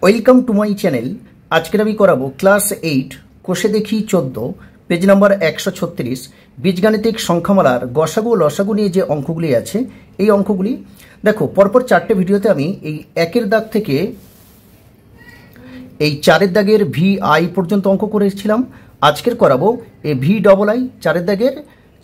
Welcome to my channel. আজকের আমি করাবো ক্লাস 8 কোষে দেখি 14 পেজ নাম্বার 136 বীজগাণিতিক সংখ্যামালার গসাগু লসাগু নিয়ে যে অঙ্কগুলি আছে এই অঙ্কগুলি দেখো। পরপর চারটে ভিডিওতে আমি এই একের দাগ থেকে এই চারের দাগের ভি আই পর্যন্ত অঙ্ক করেছিলাম। আজকের করাবো এই ভি ডবল আই চারের দাগের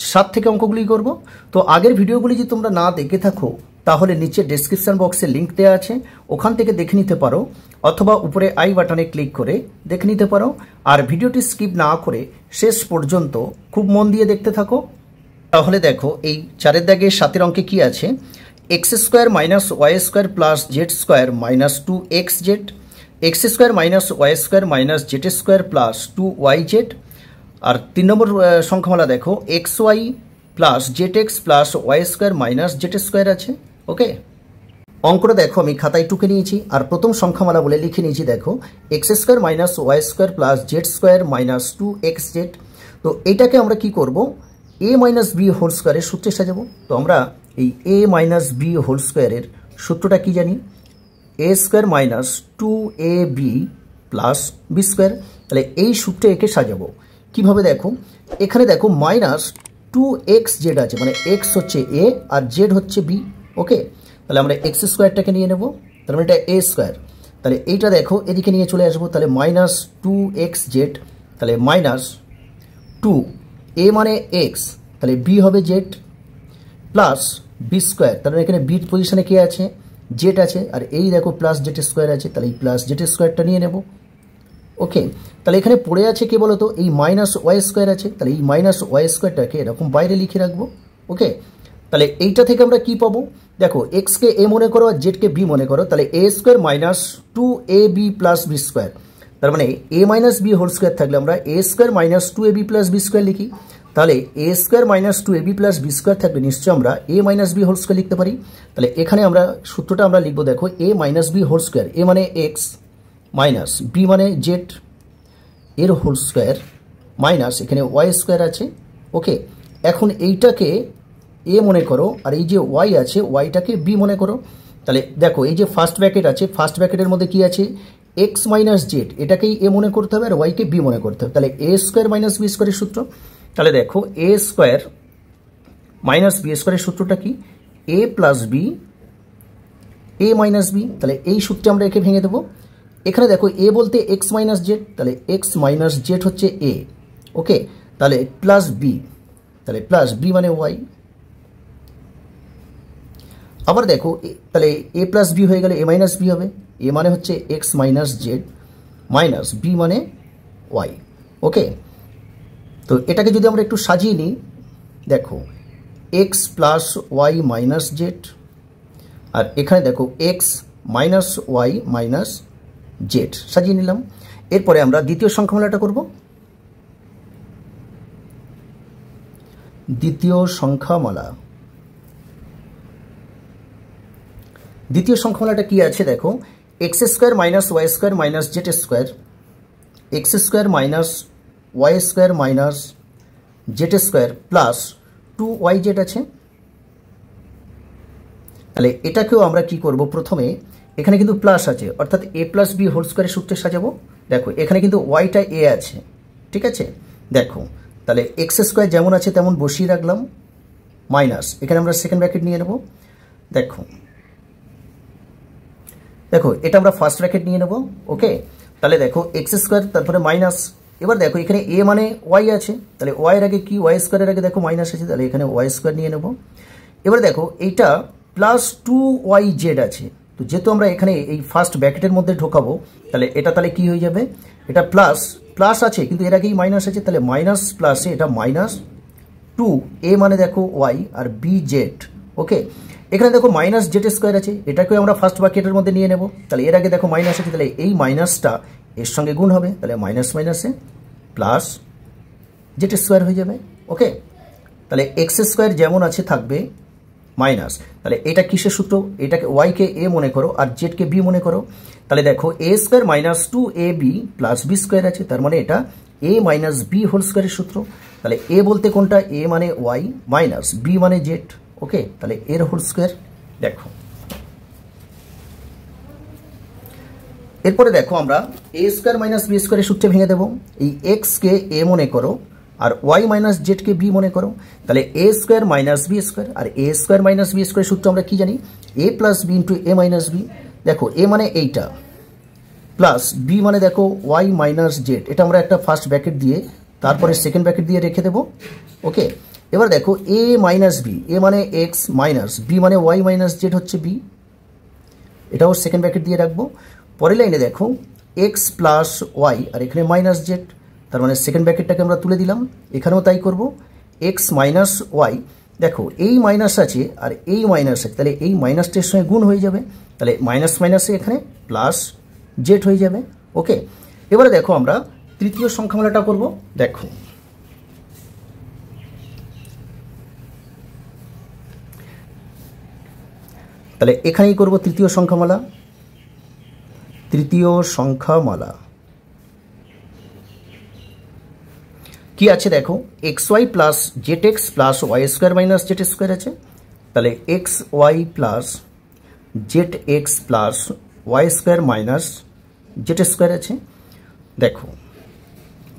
7 থেকে অঙ্কগুলি করব। তো আগের ভিডিওগুলি যদি তোমরা না দেখে থাকো তাহলে নিচে ডেসক্রিপশন বক্সে লিঙ্ক দেওয়া আছে, ওখান থেকে দেখে নিতে পারো, অথবা উপরে আই বাটনে ক্লিক করে দেখে নিতে পারো। আর ভিডিওটি স্কিপ না করে শেষ পর্যন্ত খুব মন দিয়ে দেখতে থাকো। তাহলে দেখো এই চারের দাগে 7 অঙ্কে কি আছে, x square minus y square plus z square minus 2xz, x square minus y square minus z square plus 2yz। আর 3 নম্বর সংখ্যামালা দেখো x y plus z x plus y square minus z square আছে। Okay, অঙ্কটা দেখো আমি খাতায় টুকে নিয়েছি আর প্রথম সংখ্যামালা বলে লিখে নিয়েছি। দেখো x square minus y square plus z square minus 2xz। তো এইটাকে আমরা কি করব, এ মাইনাস বি হোল স্কোয়ারের সূত্রে সাজাবো। তো আমরা এই এ মাইনাস বি হোল স্কোয়ারের সূত্রটা কি জানি, a square minus 2ab plus b square. তাহলে এই সূত্রে একে সাজাবো কিভাবে, দেখো এখানে দেখো মাইনাস 2xz আছে, মানে এক্স হচ্ছে এ আর জেড হচ্ছে বি। ওকে, তাহলে আমরা এক্স স্কোয়ারটাকে নিয়ে নেব, তার মানে এটা এ স্কোয়ার। তাহলে এইটা দেখো এদিকে নিয়ে চলে আসবো, তাহলে মাইনাস 2xz, তাহলে মাইনাস 2 এ মানে এক্স, তাহলে বি হবে জেড প্লাস বি স্কোয়ার। তাহলে এখানে বির পজিশনে কে আছে, জেড আছে, আর এই দেখো প্লাস জেড স্কোয়ার আছে, তাহলে এই প্লাস জেড স্কোয়ারটা নিয়ে নেব। ওকে, তাহলে এখানে পড়ে আছে কি বলতো, এই মাইনাস ওয়াই স্কোয়ার আছে, তাহলে এই মাইনাস ওয়াই স্কোয়ারটাকে এরকম বাইরে লিখে রাখবো। ওকে, তাহলে এইটা থেকে আমরা কি পাবো, দেখো এক্সকে এ মনে করো আর জেডকে বি মনে করো, তাহলে a square minus 2ab plus b square. তার মানে a minus b whole square থাকলে আমরা a square minus 2ab plus b square লিখি। তাহলে a square minus 2ab plus b square থাকলে নিশ্চয়ই আমরা a minus b whole square লিখতে পারি। তাহলে এখানে আমরা সূত্রটা আমরা লিখবো, দেখো a minus b whole square, a মানে এক্স মাইনাস বি মানে জেড এর হোল স্কোয়ার মাইনাস এখানে ওয়াই স্কোয়ার আছে। ওকে, এখন এইটাকে এ মনে করো আর এই যে ওয়াই আছে ওয়াইটাকে বি মনে করো। তাহলে দেখো এই যে ফার্স্ট ব্র্যাকেট আছে, ফার্স্ট ব্র্যাকেটের মধ্যে কি আছে, এক্স মাইনাস জেড, এটাকেই এ মনে করতে হবে আর ওয়াইকে বি মনে করতে হবে। তাহলে এ স্কোয়ার মাইনাস বি স্কোয়ারের সূত্র, তাহলে দেখো এ স্কোয়ার মাইনাস বি স্কোয়ারের সূত্রটা কি, এ plus B A minus B. তাহলে এই সূত্রে আমরা একে ভেঙে দেবো। এখানে দেখো এ বলতে এক্স মাইনাস জেড, তাহলে এক্স মাইনাস জেড হচ্ছে এ। ওকে, তাহলে প্লাস বি, তাহলে প্লাস বি মানে ওয়াই। আবার দেখো তাহলে এ প্লাস বি হয়ে গেলে এ মাইনাস বি হবে, এ মানে হচ্ছে x minus z minus b মানে ওয়াই। ওকে, তো এটাকে যদি আমরা একটু সাজিয়ে নিই, দেখো x plus y minus z, আর এখানে দেখো x minus y minus z সাজিয়ে নিলাম। এরপরে আমরা দ্বিতীয় সংখ্যামালাটা করব। দ্বিতীয় সংখ্যামালাটা কি আছে, দেখো x square minus y square minus z square, x square minus y square minus z square plus 2yz আছে। তাহলে এটাকেও আমরা কি করব, প্রথমে এখানে কিন্তু প্লাস আছে অর্থাৎ এ প্লাস বি হোল স্কোয়ারের সূত্রে সাজাবো। দেখো এখানে কিন্তু ওয়াইটা এ আছে, ঠিক আছে। দেখো তাহলে এক্স স্কোয়ার যেমন আছে তেমন বসিয়ে রাখলাম, মাইনাস এখানে আমরা সেকেন্ড ব্র্যাকেট নিয়ে নেব। দেখো দেখো এটা আমরা ফার্স্ট ব্র্যাকেট নিয়ে নেব। ওকে, তাহলে দেখো এক্স স্কোয়ার তারপরে মাইনাস, এবার দেখো এখানে এ মানে ওয়াই আছে, তাহলে ওয়াই এর আগে কি, ওয়াই স্কোয়ারের আগে দেখো মাইনাস আছে, তাহলে এখানে ওয়াই স্কোয়ার নিয়ে নেব। এবার দেখো এইটা প্লাস 2yz আছে, তো যেহেতু আমরা এখানে এই ফার্স্ট ব্র্যাকেটের মধ্যে ঢোকাবো তাহলে এটা তাহলে কি হয়ে যাবে, এটা প্লাস প্লাস আছে কিন্তু এর আগেই মাইনাস আছে, তাহলে মাইনাস প্লাসে এটা মাইনাস 2 এ মানে দেখো ওয়াই আর বি জেড। ওকে, এখানে দেখো মাইনাস জেড স্কোয়ার আছে, এটাকেও আমরা ফার্স্ট ব্র্যাকেটের মধ্যে নিয়ে নেব। তাহলে এর আগে দেখো মাইনাস আছে, তাহলে এই মাইনাসটা এর সঙ্গে গুণ হবে, তাহলে মাইনাস মাইনাসে প্লাস জেড স্কোয়ার হয়ে যাবে। ওকে, তাহলে এক্স স্কোয়ার যেমন আছে থাকবে মাইনাস, তাহলে এটা কিসের সূত্র, এটাকে ওয়াইকে এ মনে করো আর জেডকে বি মনে করো। তাহলে দেখো a square minus 2ab plus b square আছে, তার মানে এটা এ মাইনাস বি হোল স্কোয়ারের সূত্র। তাহলে এ বলতে কোনটা, এ মানে ওয়াই মাইনাস বি মানে জেড। ওকে, তাহলে এর হোল স্কোয়ার। দেখো এরপরে দেখো আমরা এ স্কোয়ার মাইনাস বি স্কোয়ারের সূত্রে ভেঙে দেবো। এই এক্সকে এ মনে করো আর ওয়াই মাইনাস জেডকে বি মনে করো, তাহলে a square minus B square, R A square minus B স্কোয়ারের সূত্র আমরা কি জানি, এ প্লাস বি ইন্টু এ মাইনাস বি। দেখো এ মানে এইটা, প্লাস বি মানে দেখো ওয়াই মাইনাস জেড, এটা আমরা একটা ফার্স্ট ব্র্যাকেট দিয়ে তারপরে সেকেন্ড ব্র্যাকেট দিয়ে রেখে দেবো। ওকে, এবার দেখো এ মাইনাস বি, এ মানে এক্স মাইনাস বি মানে ওয়াই মাইনাস জেড হচ্ছে বি, এটাও সেকেন্ড ব্র্যাকেট দিয়ে রাখবো। পরের লাইনে দেখো এক্স প্লাস ওয়াই আর এখানে মাইনাস জেড, তার মানে সেকেন্ড ব্র্যাকেটটাকে আমরা তুলে দিলাম, এখানেও তাই করব। এক্স মাইনাস ওয়াই, দেখো এই মাইনাস আছে আর এই মাইনাস আছে, তাহলে এই মাইনাসটার সঙ্গে গুণ হয়ে যাবে, তাহলে মাইনাস মাইনাসে এখানে প্লাস জেড হয়ে যাবে। ওকে, এবারে দেখো আমরা তৃতীয় সংখ্যামালাটা করব। দেখো তাহলে এখানেই করব তৃতীয় সংখ্যামালা। তৃতীয় সংখ্যামালা কি আছে দেখো, x y plus z x plus y square minus z square আছে, তাহলে x y plus z x plus y square minus z square আছে। দেখো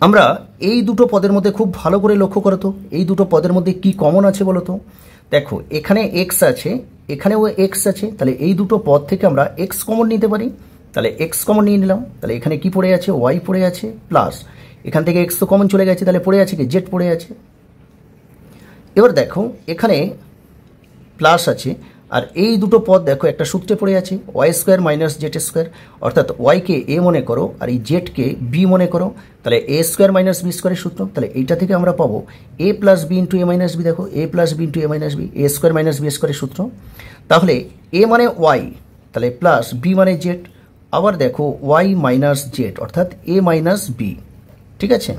আমরা এই দুটো পদের মধ্যে খুব ভালো করে লক্ষ্য করো তো, এই দুটো পদের মধ্যে কি কমন আছে বলো তো। দেখো এখানে এক্স আছে, এখানেও এক্স আছে, তাহলে এই দুটো পদ থেকে আমরা এক্স কমন নিতে পারি, তাহলে এক্স কমন নিয়ে নিলাম, তাহলে এখানে কি পড়ে আছে, ওয়াই পড়ে আছে, প্লাস এখান থেকে এক্স তো কমন চলে গেছে, তাহলে পড়ে আছে কি, জেড পড়ে আছে। এবার দেখো এখানে প্লাস আছে, আর এই দুটো পদ দেখো একটা সূত্রে পড়ে আছে, y square minus z square, অর্থাৎ ওয়াইকে এ মনে করো আর এই জেডকে বি মনে করো, তাহলে এ স্কোয়ার মাইনাস বি স্কোয়ারের সূত্র, তাহলে এইটা থেকে আমরা পাবো এ প্লাস বি ইন্টু এ মাইনাস বি। দেখো এ প্লাস বি ইন্টু এ মাইনাস বি, এ স্কোয়ার মাইনাস বি স্কোয়ারের সূত্র, তাহলে এ মানে ওয়াই, তাহলে প্লাস বি মানে জেড, আবার দেখো ওয়াই মাইনাস জেড অর্থাৎ এ মাইনাস বি। ঠিক আছে,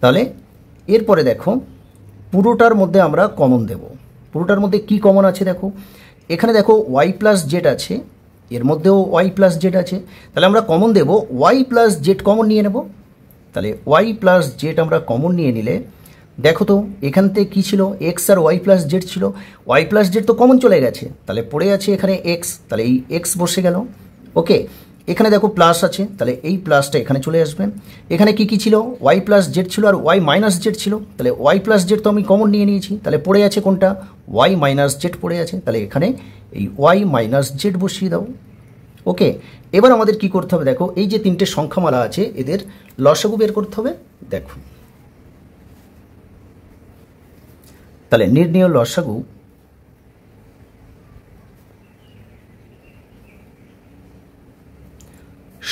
তাহলে এরপরে দেখো পুরোটার মধ্যে আমরা কমন দেব। পুরোটার মধ্যে কি কমন আছে দেখো, এখানে দেখো ওয়াই প্লাস জেড আছে, এর মধ্যেও ওয়াই প্লাস জেড আছে, তাহলে আমরা কমন দেব ওয়াই প্লাস জেড কমন নিয়ে নেব। তাহলে ওয়াই প্লাস জেড আমরা কমন নিয়ে নিলে দেখো তো এখান থেকে কী ছিল, এক্স আর ওয়াই প্লাস জেড ছিল, ওয়াই প্লাস জেড তো কমন চলে গেছে, তাহলে পড়ে আছে এখানে এক্স, তাহলে এই এক্স বসে গেল। ওকে, এখানে দেখো প্লাস আছে, তাহলে এই প্লাসটা এখানে চলে আসবে। এখানে কি কি ছিল, ওয়াই প্লাস জেড ছিল আর ওয়াই মাইনাস জেড ছিল, তাহলে ওয়াই প্লাস জেড তো আমি কমন নিয়ে নিয়েছি, তাহলে পড়ে আছে কোনটা, ওয়াই মাইনাস জেড পড়ে আছে, তাহলে এখানে এই ওয়াই মাইনাস জেড বসিয়ে দাও। ওকে, এবার আমাদের কি করতে হবে দেখো, এই যে তিনটে সংখ্যামালা আছে এদের লসাগু বের করতে হবে। দেখো তাহলে নির্ণেয় লসাগু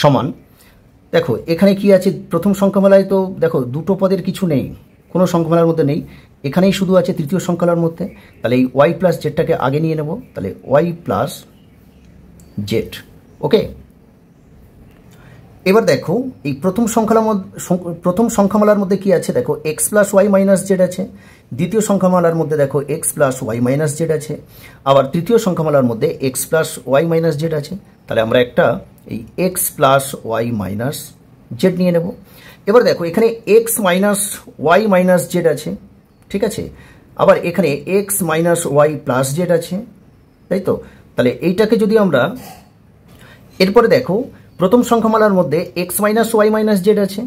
সমান, দেখো এখানে কি আছে, প্রথম সংখ্যামালায় তো দেখো দুটো পদের কিছু নেই, কোনো সংখ্যামালার মধ্যে নেই, এখানেই শুধু আছে তৃতীয় সংখ্যামালার মধ্যে, তাহলে এই ওয়াই প্লাস জেডটাকে আগে নিয়ে নেব, তাহলে ওয়াই প্লাস জেড। ওকে, এবার দেখো এই প্রথম সংখ্যামালার মধ্যে কি আছে দেখো, x plus y minus z আছে, দ্বিতীয় সংখ্যামালার মধ্যে দেখো x plus y minus z আছে, আবার তৃতীয় সংখ্যামালার মধ্যে x plus y minus z আছে, তাহলে আমরা একটা এই x plus y minus z নিয়ে নেব। এবার দেখো এখানে x minus y minus z আছে, ঠিক আছে, আবার এখানে x minus y plus z আছে, তাই তো, তাহলে এইটাকে যদি আমরা, এরপরে দেখো প্রথম সংখ্যামালার মধ্যে x minus y minus z আছে,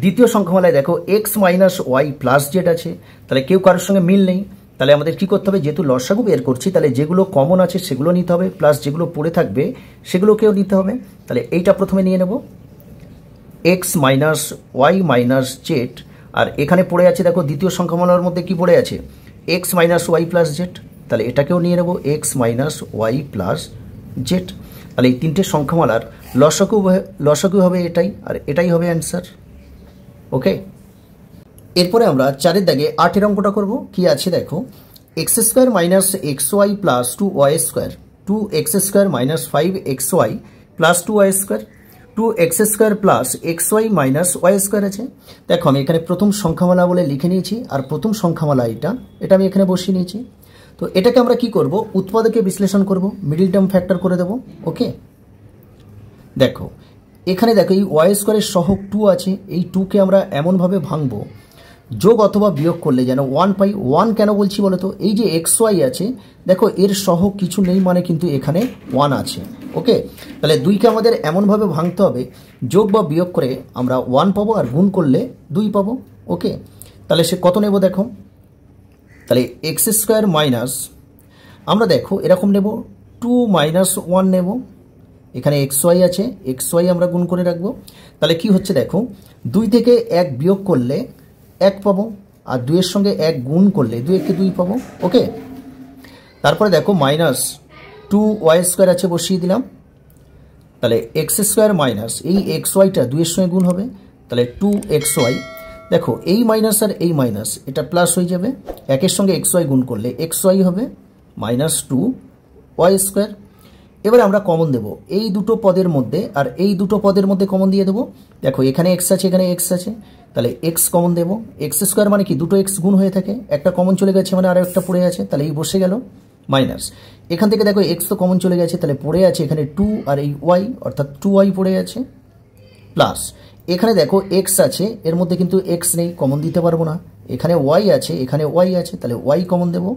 দ্বিতীয় সংখ্যামালায় দেখো x minus y plus z আছে, তাহলে কেউ কারোর সঙ্গে মিল নেই, তাহলে আমাদের কি করতে হবে, যেহেতু লসাগু বের করছি তাহলে যেগুলো কমন আছে সেগুলো নিতে হবে, প্লাস যেগুলো পড়ে থাকবে সেগুলোকেও নিতে হবে। তাহলে এইটা প্রথমে নিয়ে নেব x minus y minus z, আর এখানে পড়ে আছে দেখো দ্বিতীয় সংখ্যামালার মধ্যে কি পড়ে আছে, x minus y plus z, তাহলে এটাকেও নিয়ে নেব x minus y plus z. তাহলে এই তিনটে সংখ্যামালার লসাগু হবে এটাই, আর এটাই হবে অ্যান্সার। ওকে, এরপরে আমরা চারের দাগে 8 অঙ্কটা করব। কি আছে দেখো, x square minus x y plus 2y square, 2x square minus 5xy plus 2y square, 2x square plus xy minus y square আছে। দেখো আমি এখানে প্রথম সংখ্যামালা বলে লিখে নিয়েছি, আর প্রথম সংখ্যামালা এটা আমি এখানে বসিয়ে নিয়েছি। তো এটাকে আমরা কি করব, উৎপাদকে বিশ্লেষণ করব, মিডিল টার্ম ফ্যাক্টর করে দেব। ওকে, দেখো এখানে দেখো এই ওয়াই স্কোয়ারের সহগ 2 আছে, এই 2কে আমরা এমনভাবে ভাঙবো যোগ অথবা বিয়োগ করলে যেন 1 পাই। 1 কেন বলছি বলো তো, এই যে এক্স ওয়াই আছে দেখো এর সহ কিছু নেই মানে কিন্তু এখানে 1 আছে। ওকে, তাহলে 2কে আমাদের এমনভাবে ভাঙতে হবে যোগ বা বিয়োগ করে আমরা 1 পাবো আর গুণ করলে 2 পাবো। ওকে, তাহলে সে কত নেব দেখো, তাহলে এক্স স্কোয়ার মাইনাস আমরা দেখো এরকম নেব 2 মাইনাস 1 নেব, এখানে এক্স ওয়াই আছে, এক্স ওয়াই আমরা গুণ করে রাখবো। তাহলে কি হচ্ছে দেখো 2 থেকে 1 বিয়োগ করলে 1 পাবো আর 2 এর সঙ্গে 1 গুণ করলে 2 একে 2 পাবো। ওকে, তারপরে দেখো মাইনাস 2 ওয়াই স্কোয়ার আছে বসিয়ে দিলাম, তাহলে এক্স স্কোয়ার মাইনাস এই এক্স ওয়াইটা 2 এর সঙ্গে গুণ হবে, তাহলে 2 এক্স ওয়াই। দেখো এই মাইনাস আর এই মাইনাস এটা প্লাস হয়ে যাবে, একের সঙ্গে এক্স ওয়াই গুণ করলে এক্স ওয়াই হবে মাইনাস 2 ওয়াই স্কোয়ার। এবারে আমরা কমন দেব এই দুটো পদের মধ্যে আর এই দুটো পদের মধ্যে কমন দিয়ে দেবো। দেখো এখানে এক্স আছে এখানে এক্স আছে, তাহলে এক্স কমন দেবো। এক্স স্কোয়ার মানে কি দুটো এক্স গুণ হয়ে থাকে, একটা কমন চলে গেছে মানে আরও একটা পড়ে আছে, তাহলে এই বসে গেল মাইনাস। এখান থেকে দেখো এক্স তো কমন চলে গেছে, তাহলে পড়ে আছে এখানে 2 আর এই ওয়াই অর্থাৎ 2 ওয়াই পড়ে আছে প্লাস এখানে দেখো এক্স আছে এর মধ্যে কিন্তু এক্স নেই কমন দিতে পারবো না, এখানে ওয়াই আছে এখানে ওয়াই আছে, তাহলে ওয়াই কমন দেবো।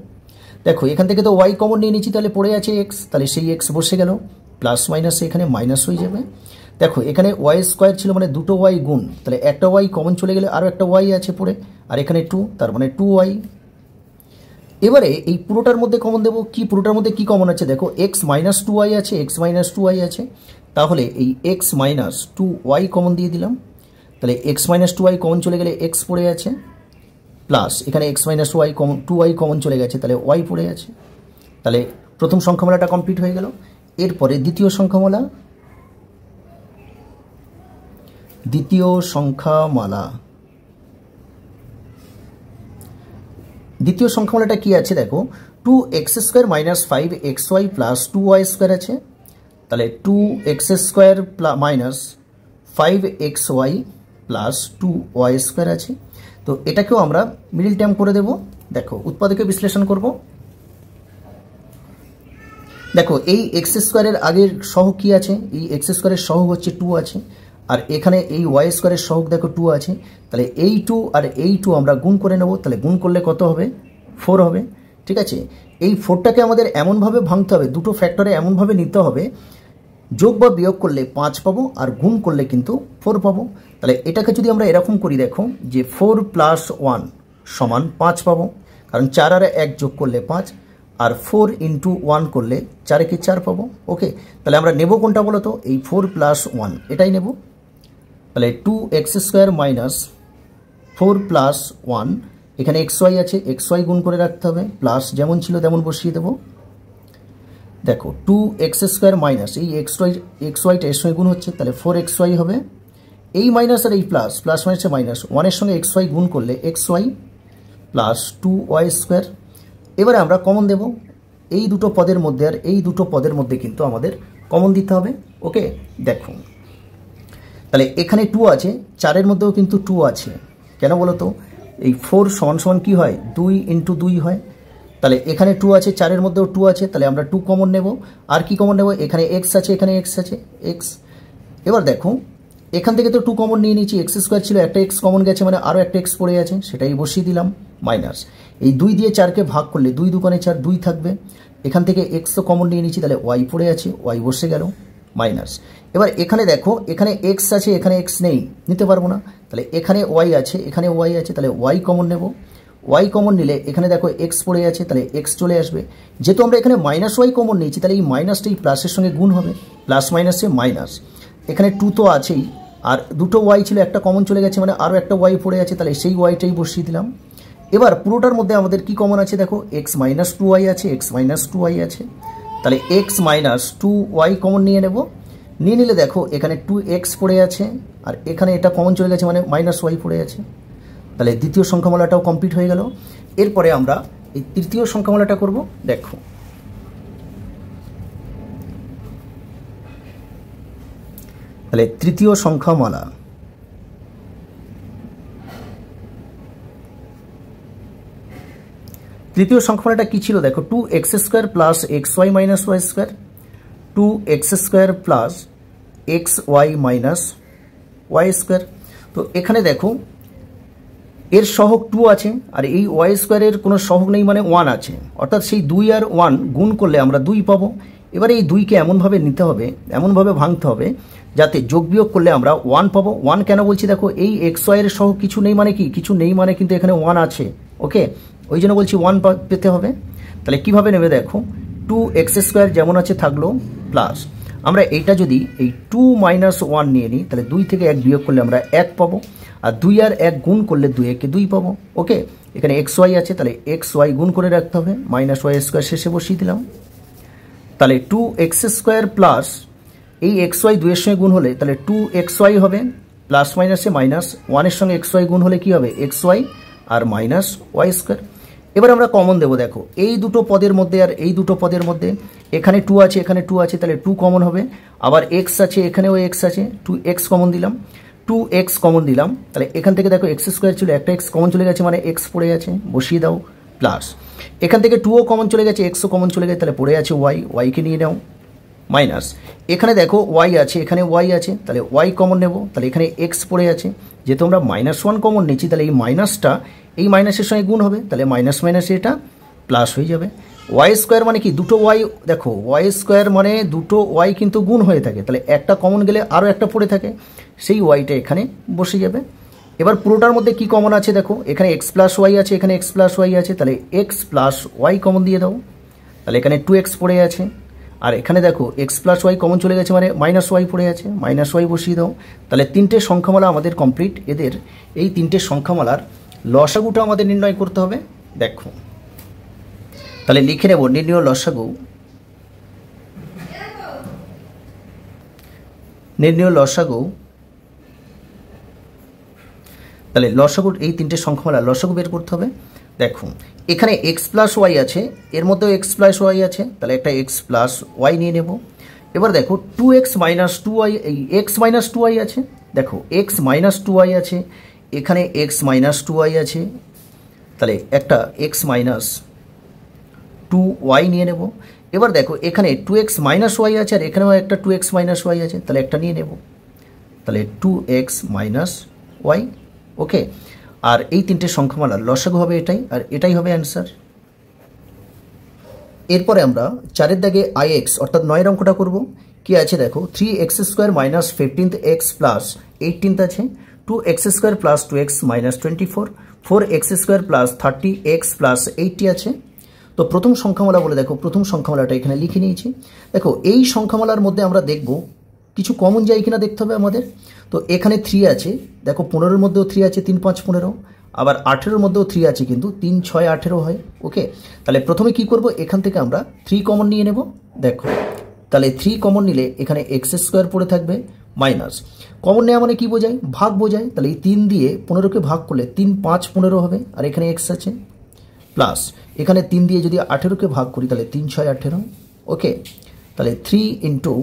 দেখো এখান থেকে তো ওয়াই কমন নিয়ে নিচ্ছি, তাহলে পড়ে আছে এক্স, তাহলে সেই এক্স বসে গেল প্লাস মাইনাস এখানে মাইনাস হয়ে যাবে। দেখো এখানে ওয়াই স্কোয়ার ছিল মানে দুটো ওয়াই গুণ, তাহলে একটা ওয়াই কমন চলে গেলে আরও একটা ওয়াই আছে পড়ে, আর এখানে 2 তার মানে 2 ওয়াই। এবারে এই পুরোটার মধ্যে কমন দেবো, কি পুরোটার মধ্যে কি কমন আছে দেখো এক্স মাইনাস 2 ওয়াই আছে, এক্স মাইনাস 2 ওয়াই আছে, তাহলে এই এক্স মাইনাস 2 ওয়াই কমন দিয়ে দিলাম, তাহলে এক্স মাইনাস 2 ওয়াই কমন চলে গেলে এক্স পড়ে আছে প্লাস এখানে x minus y common 2 y common চলে গেছে তাহলে ওয়াই পড়ে আছে। তাহলে প্রথম সংখ্যামালাটা কমপ্লিট হয়ে গেল। এরপরে দ্বিতীয় সংখ্যামালা, দ্বিতীয় সংখ্যামালা দ্বিতীয় সংখ্যামালাটা কি আছে দেখো 2x square minus 5xy plus 2y square আছে, তাহলে 2x square minus 5xy plus 2y square আছে। তো এটাকেও আমরা মিডল টার্ম করে দেব। দেখো উৎপাদকে বিশ্লেষণ করব। দেখো এই এক্স স্কোয়ারের আগের সহগ কি আছে, এই এক্স স্কোয়ারের সহগ হচ্ছে 2 আছে, আর এখানে এই ওয়াই স্কোয়ারের সহগ দেখো 2 আছে, তাহলে এই 2 আর এই 2 আমরা গুণ করে নেব, তাহলে গুণ করলে কত হবে 4 হবে। ঠিক আছে, এই 4টাকে আমাদের এমনভাবে ভাঙতে হবে, দুটো ফ্যাক্টরে এমনভাবে নিতে হবে যোগ বা বিয়োগ করলে 5 পাবো আর গুণ করলে কিন্তু 4 পাবো। তাহলে এটাকে যদি আমরা এরকম করি দেখো যে 4 প্লাস 1 সমান 5 পাবো, কারণ 4 আর 1 যোগ করলে 5 আর 4 ইন্টু 1 করলে 4 4 পাবো। ওকে, তাহলে আমরা নেব কোনটা বলো তো, এই 4 প্লাস 1 এটাই নেব। তাহলে 2x স্কোয়ার মাইনাস 4 প্লাস 1, এখানে xy আছে xy গুণ করে রাখতে হবে, প্লাস যেমন ছিল তেমন বসিয়ে দেবো। দেখো 2x স্কোয়ার মাইনাস এই xyটা এর সঙ্গে গুণ হচ্ছে, তাহলে 4xy হবে, এই মাইনাস আর এই প্লাস প্লাস মাইনাসে মাইনাস 1-এর সঙ্গে xy গুণ করলে xy প্লাস 2y স্কোয়ার। এবারে আমরা কমন দেব এই দুটো পদের মধ্যে আর এই দুটো পদের মধ্যে কিন্তু আমাদের কমন দিতে হবে। ওকে, দেখো তাহলে এখানে 2 আছে, 4-এর মধ্যেও কিন্তু 2 আছে, কেন বলো তো এই 4 সমান সমান কী হয় 2 ইন্টু 2 হয়, তাহলে এখানে 2 আছে 4-এর মধ্যেও 2 আছে, তাহলে আমরা 2 কমন নেব। আর কি কমন নেব, এখানে x আছে এখানে x আছে x। এবার দেখো এখান থেকে তো 2 কমন নিয়ে নিয়েছি, এক্স স্কোয়ার ছিল একটা x কমন গেছে মানে আরও একটা x পড়ে আছে, সেটাই বসিয়ে দিলাম মাইনাস এই 2 দিয়ে 4কে ভাগ করলে 2 দুগুণে 4 2 থাকবে, এখান থেকে x তো কমন নিয়ে নিয়েছি তাহলে y পড়ে আছে y বসে গেল মাইনাস। এবার এখানে দেখো এখানে x আছে এখানে x নেই নিতে পারবো না, তাহলে এখানে y আছে এখানে y আছে, তাহলে y কমন নেব। y কমন নিলে এখানে দেখো x পড়ে আছে তাহলে x চলে আসবে, যেহেতু আমরা এখানে মাইনাস y কমন নিয়েছি তাহলে এই মাইনাসটা এই প্লাসের সঙ্গে গুণ হবে, প্লাস মাইনাসে মাইনাস, এখানে 2 তো আছেই আর দুটো y ছিল একটা কমন চলে গেছে মানে আরও একটা y পড়ে আছে, তাহলে সেই yটাই বসিয়ে দিলাম। এবার পুরোটার মধ্যে আমাদের কি কমন আছে দেখো x মাইনাস 2y আছে x মাইনাস 2y আছে, তাহলে x মাইনাস 2y কমন নিয়ে নেব। নিয়ে নিলে দেখো এখানে 2x পড়ে আছে আর এখানে এটা কমন চলে গেছে মানে মাইনাস y পড়ে আছে, তাহলে দ্বিতীয় সংখ্যামালাটাও কমপ্লিট হয়ে গেল। এরপরে আমরা এই তৃতীয় সংখ্যামালাটা করব। দেখো তাহলে তৃতীয় সংখ্যামালা, তৃতীয় সংখ্যামালাটা কি ছিল দেখো 2x square plus xy minus y square, 2x square plus xy minus y square. তো এখানে দেখো এর সহগ 2 আছে আর এই ওয়াই স্কোয়ারের কোনো সহগ নেই মানে 1 আছে, অর্থাৎ সেই 2 আর 1 গুণ করলে আমরা 2 পাবো। এবারে এই 2কে এমনভাবে নিতে হবে, এমনভাবে ভাঙতে হবে যাতে যোগ বিয়োগ করলে আমরা 1 পাবো। 1 কেন বলছি দেখো, এই এক্স ওয়াই এর সহগ কিছু নেই মানে কি, কিছু নেই মানে কিন্তু এখানে 1 আছে, ওকে, ওই জন্য বলছি 1 পেতে হবে। তাহলে কিভাবে নেবে দেখো, 2x² যেমন আছে থাকলো প্লাস, আমরা এইটা যদি এই 2 - 1 নিয়ে নিই তাহলে 2 থেকে 1 বিয়োগ করলে আমরা 1 পাবো, আর 2 আর 1 গুণ করলে 2 একে 2 পাবো, ওকে। এখানে xy আছে তাহলে xy গুণ করে রাখতে হবে, -y² শেষে বসিয়ে দিলাম। তাহলে 2x² প্লাস এই xy 2 এর সঙ্গে গুণ হলে তাহলে 2xy হবে, প্লাস মাইনাসে মাইনাস, 1 এর সঙ্গে xy গুণ হলে কি হবে xy আর -y²। এবার আমরা কমন দেবো, দেখো এই দুটো পদের মধ্যে আর এই দুটো পদের মধ্যে এখানে 2 আছে এখানে 2 আছে তাহলে 2 কমন হবে, আবার x আছে এখানেও x আছে, 2x কমন দিলাম, 2x কমন দিলাম, তাহলে এখান থেকে দেখো x² ছিল, একটা x কমন চলে গেছে মানে x পড়ে আছে, বসিয়ে দাও প্লাস, এখান থেকে 2ও কমন চলে গেছে xও কমন চলে গেছে তাহলে পড়ে আছে y কে নিয়ে নাও, মাইনাস, এখানে দেখো y আছে এখানে y আছে তাহলে y কমন নেব, তাহলে এখানে x পড়ে আছে, যেহেতু আমরা -1 কমন নিচ্ছি তাহলে এই মাইনাসটা এই মাইনাসের সঙ্গে গুণ হবে, তাহলে মাইনাস মাইনাস এটা প্লাস হয়ে যাবে। y² মানে কি, দুটো y, দেখো y² মানে দুটো y কিন্তু গুণ হয়ে থাকে, তাহলে একটা কমন গেলে আরও একটা পড়ে থাকে, সেই yটা এখানে বসে যাবে। এবার পুরোটার মধ্যে কি কমন আছে দেখো, এখানে x + y আছে এখানে x + y আছে, তাহলে x + y কমন দিয়ে দাও, তাহলে এখানে 2x পড়ে আছে, আর এখানে দেখো x + y কমন চলে গেছে মানে -y পড়ে আছে, -y বসিয়ে দাও, তাহলে তিনটে সংখ্যামালা আমাদের কমপ্লিট। এদের এই তিনটে সংখ্যামালার লসাগুটা আমাদের নির্ণয় করতে হবে, দেখো তাহলে লিখে নেব নির্ণয় লসাগু, নির্ণয় লসাগু, তাহলে লসাগুর এই তিনটে সংখ্যামালা লসাগু বের করতে হবে। দেখো এখানে x + y আছে, এর মধ্যেও x + y আছে, তাহলে একটা x + y নিয়ে নেব। এবার দেখো 2x - 2y, এই x - 2y আছে, দেখো x - 2y আছে, এখানে x - 2y আছে, তাহলে একটা x - 2y নিয়ে নেব। এবার দেখো এখানে 2x - y আছে আর এখানেও একটা 2x - y আছে, তাহলে একটা নিয়ে নেব, তাহলে 2x - y, ওকে। আর এই তিনটে সংখ্যামালার লসাগু হবে এটাই, আর এটাই হবে অ্যান্সার। এরপরে আমরা 4 দাগে ix অর্থাৎ 9 অঙ্কটা করব। কি আছে দেখো, 3x² - 15x + 18 আছে, 2x² + 2x - 24, 4x² + 30x + 80 আছে। তো প্রথম সংখ্যামালা বলে দেখো, প্রথম সংখ্যামালাটা এখানে লিখে নিয়েছি। দেখো এই সংখ্যামালার মধ্যে আমরা দেখব কিছু কমন যায় কিনা দেখতে হবে আমাদের। তো এখানে 3 আছে, দেখো 15-এর মধ্যেও 3 আছে, 3 5 15, আবার 18-এর মধ্যেও 3 আছে কিন্তু 3 6 18 হয়, ওকে। তাহলে প্রথমে কি করব, এখান থেকে আমরা 3 কমন নিয়ে নেব, দেখো তাহলে 3 কমন নিলে এখানে x² পড়ে থাকবে, মাইনাস, কমন নেওয়া মানে কি বোঝায়, ভাগ বোঝায়, তাহলে এই 3 দিয়ে 15কে ভাগ করলে 3 5 15 হবে, আর এখানে x আছে, প্লাস এখানে 3 দিয়ে যদি 18কে ভাগ করি তাহলে 3 6 18, ওকে। তাহলে 3 ইন্টু,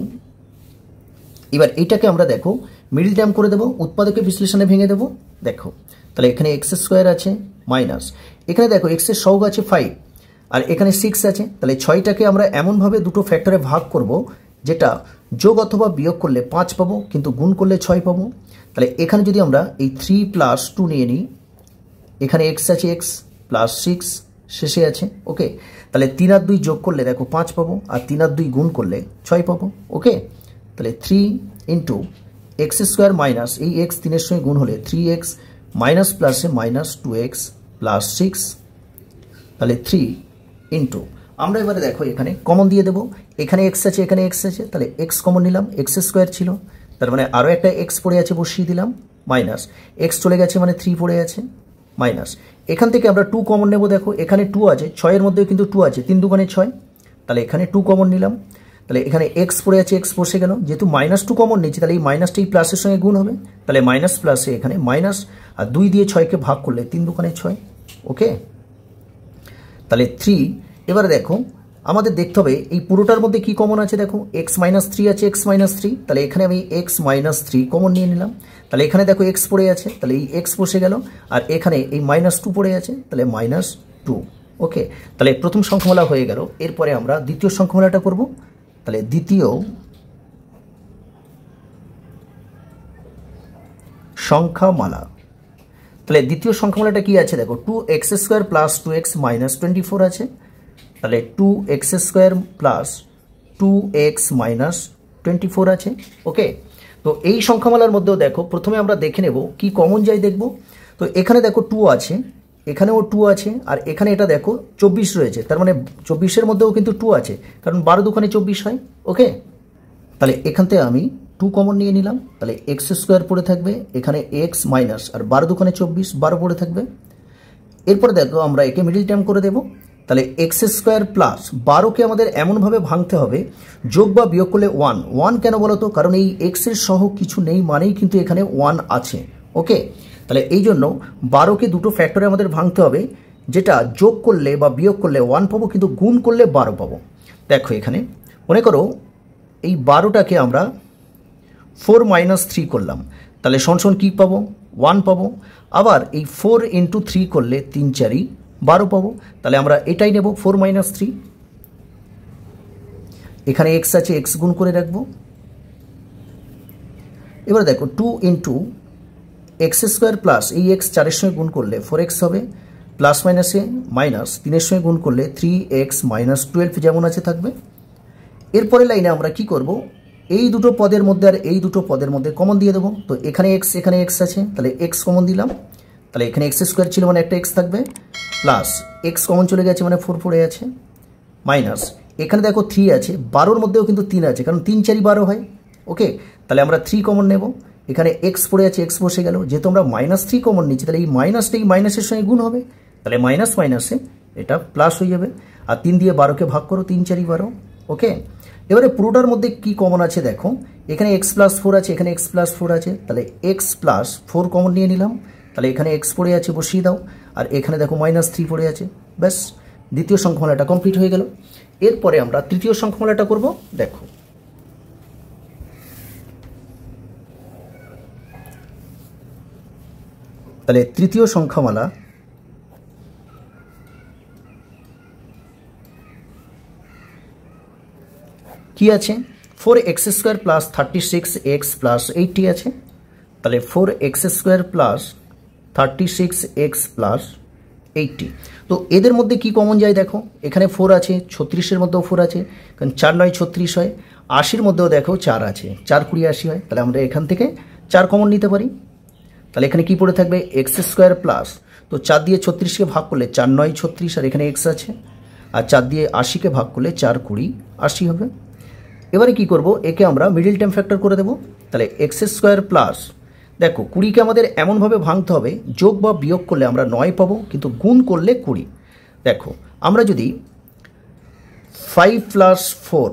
এবার এইটাকে আমরা দেখো মিডিল টার্ম করে দেবো, উৎপাদকের বিশ্লেষণে ভেঙে দেবো, দেখো তাহলে এখানে x² আছে, মাইনাস এখানে দেখো x এর সহগ আছে 5 আর এখানে 6 আছে, তাহলে 6টাকে আমরা এমনভাবে দুটো ফ্যাক্টরে ভাগ করব যেটা যোগ অথবা বিয়োগ করলে 5 পাবো কিন্তু গুণ করলে 6 পাবো। তাহলে এখানে যদি আমরা এই 3 + 2 নিয়ে নিই, এখানে x আছে, x + 6 শেষে আছে, ওকে। তাহলে 3 আর 2 যোগ করলে দেখো 5 পাবো, আর 3 আর 2 গুণ করলে 6 পাবো, ওকে। তাহলে 3 ইন্টু x² মাইনাস এই x 3-এর সঙ্গে গুণ হলে 3x মাইনাস প্লাসে -2x + 6, তাহলে 3 ইন্টু, আমরা এবারে দেখো এখানে কমন দিয়ে দেবো, এখানে x আছে এখানে x আছে, তাহলে x কমন নিলাম, x² ছিল তার মানে আরও একটা x পড়ে আছে বসিয়ে দিলাম, মাইনাস x চলে গেছে মানে 3 পড়ে আছে, মাইনাস এখান থেকে আমরা 2 কমন নেব, দেখো এখানে 2 আছে, 6-এর মধ্যেও কিন্তু 2 আছে, 3 দুগুণে 6, তাহলে এখানে 2 কমন নিলাম, তাহলে এখানে x পড়ে আছে, x বসে গেল, যেহেতু -2 কমন নিচ্ছি তাহলে এই মাইনাসটা এই প্লাসের সঙ্গে গুণ হবে, তাহলে মাইনাস প্লাসে এখানে মাইনাস, আর 2 দিয়ে 6কে ভাগ করলে 3 দুগুণে 6, ওকে। তাহলে 3, এবারে দেখো আমাদের দেখতে হবে এই পুরোটার মধ্যে কি কমন আছে, দেখো x - 3 আছে, x - 3, তাহলে এখানে আমি x - 3 কমন নিয়ে নিলাম, তাহলে এখানে দেখো x পড়ে আছে, তাহলে এই x বসে গেল, আর এখানে এই -2 পড়ে আছে, তাহলে -2, ওকে। তাহলে প্রথম সংখ্যামালা হয়ে গেল। এরপরে আমরা দ্বিতীয় সংখ্যামালাটা করব, তাহলে দ্বিতীয় সংখ্যামালা, তাহলে দ্বিতীয় সংখ্যামালাটা কি আছে দেখো, 2x² প্লাস 2x মাইনাস 24 আছে। তাহলে 2x² প্লাস 2x মাইনাস 24 আছে। ওকে, তো এই সংখ্যামালার মধ্যেও দেখো প্রথমে আমরা দেখে নেব কি কমন যাই দেখব। তো এখানে দেখো 2 আছে, এখানেও 2 আছে, আর এখানে এটা দেখো 24 রয়েছে, তার মানে 24-এর মধ্যেও কিন্তু 2 আছে, কারণ 12 দুখানে 24 হয়। ওকে, তাহলে এখান থেকে আমি 2 কমন নিয়ে নিলাম, তাহলে x² পড়ে থাকবে, এখানে x মাইনাস আর 12 দুখানে 24, 12 পড়ে থাকবে। এরপরে দেখো আমরা একে মিডিল টার্ম করে দেব, তাহলে x² প্লাস 12কে আমাদের এমনভাবে ভাঙতে হবে যোগ বা বিয়োগ করলে 1 কেন বলো তো, কারণ এই x এর সহ কিছু নেই মানেই কিন্তু এখানে 1 আছে। ওকে, তাহলে এই জন্য 12কে দুটো ফ্যাক্টরে আমাদের ভাঙতে হবে, যেটা যোগ করলে বা বিয়োগ করলে 1 পাবো, কিন্তু গুণ করলে 12 পাবো। দেখো এখানে মনে করো এই 12টাকে আমরা 4 মাইনাস 3 করলাম, তাহলে সমান কি পাবো, 1 পাবো। আবার এই 4 ইন্টু 3 করলে 3 4 12 পাবো, তাহলে আমরা এটাই নেব 4 মাইনাস 3। এখানে x আছে, x গুণ করে রাখবো। এবার দেখো 2 ইন্টু x² প্লাস এই x 4-এর সঙ্গে গুণ করলে 4x হবে, প্লাস মাইনাসে মাইনাস 3-এর সঙ্গে গুণ করলে 3x মাইনাস 12 যেমন আছে থাকবে। এরপরে লাইনে আমরা কি করব, এই দুটো পদের মধ্যে আর এই দুটো পদের মধ্যে কমন দিয়ে দেবো। তো এখানে x এখানে x আছে, তাহলে x কমন দিলাম, তাহলে এখানে x² ছিল মানে একটা x থাকবে, প্লাস x কমন চলে গেছে মানে 4 পড়ে আছে, মাইনাস এখানে দেখো 3 আছে, 12-র মধ্যেও কিন্তু 3 আছে, কারণ 3 4 12 হয়। ওকে, তাহলে আমরা 3 কমন নেব, এখানে x পড়ে আছে, x বসে গেল, যেহেতু আমরা -3 কমন নিচ্ছি, তাহলে এই মাইনাসটা এই মাইনাসের সঙ্গে গুণ হবে, তাহলে মাইনাস মাইনাসে এটা প্লাস হয়ে যাবে। আর 3 দিয়ে 12কে ভাগ করো, 3 4 12। ওকে, এবারে পুরোটার মধ্যে কি কমন আছে দেখো, এখানে x প্লাস 4 আছে, এখানে x প্লাস 4 আছে, তাহলে x প্লাস 4 কমন নিয়ে নিলাম, তাহলে এখানে x পড়ে আছে বসিয়ে দাও, আর এখানে দেখো -3 পড়ে আছে। ব্যাস, দ্বিতীয় সংখ্যামালাটা কমপ্লিট হয়ে গেল। এরপরে আমরা তৃতীয় সংখ্যামালাটা করব। দেখো তাহলে তৃতীয় সংখ্যামালা কি আছে, 4x² প্লাস 36x প্লাস 80 আছে। তাহলে 4x² প্লাস 36x প্লাস 80, তো এদের মধ্যে কি কমন যায় দেখো, এখানে 4 আছে, 36-এর মধ্যেও 4 আছে, কারণ 4 9 36 হয়, 80-র মধ্যেও দেখো 4 আছে, 4 20 80 হয়, তাহলে আমরা এখান থেকে 4 কমন নিতে পারি। তাহলে এখানে কি পড়ে থাকবে, x² প্লাস, তো 4 দিয়ে 36কে ভাগ করলে 4 9 36, আর এখানে x আছে, আর 4 দিয়ে 80কে ভাগ করলে 4 20 80 হবে। এবারে কি করব, একে আমরা মিডিল টার্ম ফ্যাক্টর করে দেব, তাহলে x² প্লাস, দেখো 20কে আমাদের এমনভাবে ভাঙতে হবে যোগ বা বিয়োগ করলে আমরা 9 পাবো, কিন্তু গুণ করলে 20। দেখো আমরা যদি 5 প্লাস 4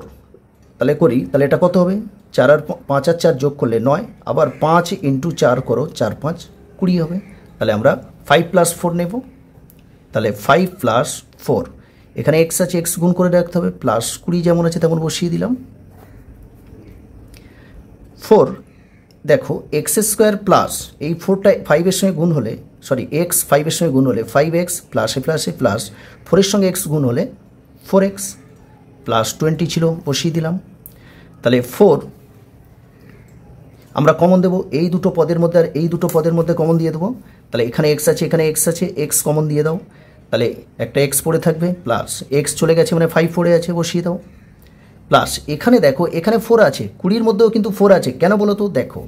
তাহলে করি, তাহলে এটা কত হবে, 4 আর 5 আর 4 যোগ করলে 9, আবার 5 ইন্টু 4 করো, 4 5 20 হবে। তাহলে আমরা 5 প্লাস 4 নেব, তাহলে 5 প্লাস 4, এখানে x আছে, x গুণ করে রাখতে হবে, প্লাস 20 যেমন আছে তেমন বসিয়ে দিলাম। 4 দেখো x² প্লাস এই 4টা 5-এর সঙ্গে গুণ হলে, সরি x 5-এর সঙ্গে গুণ হলে 5x প্লাসে প্লাসে প্লাস 4-এর সঙ্গে x গুণ হলে 4x প্লাস 20 ছিল, বসিয়ে দিলাম। তাহলে 4 আমরা কমন দেব, এই দুটো পদের মধ্যে আর এই দুটো পদের মধ্যে কমন দিয়ে দেবো, তাহলে এখানে x আছে, এখানে x আছে, x কমন দিয়ে দাও, তাহলে একটা x পড়ে থাকবে, প্লাস x চলে গেছে মানে 5 পড়ে আছে, বসিয়ে দাও, প্লাস এখানে দেখো এখানে 4 আছে, 20-র মধ্যেও কিন্তু 4 আছে, কেন বলো তো, দেখো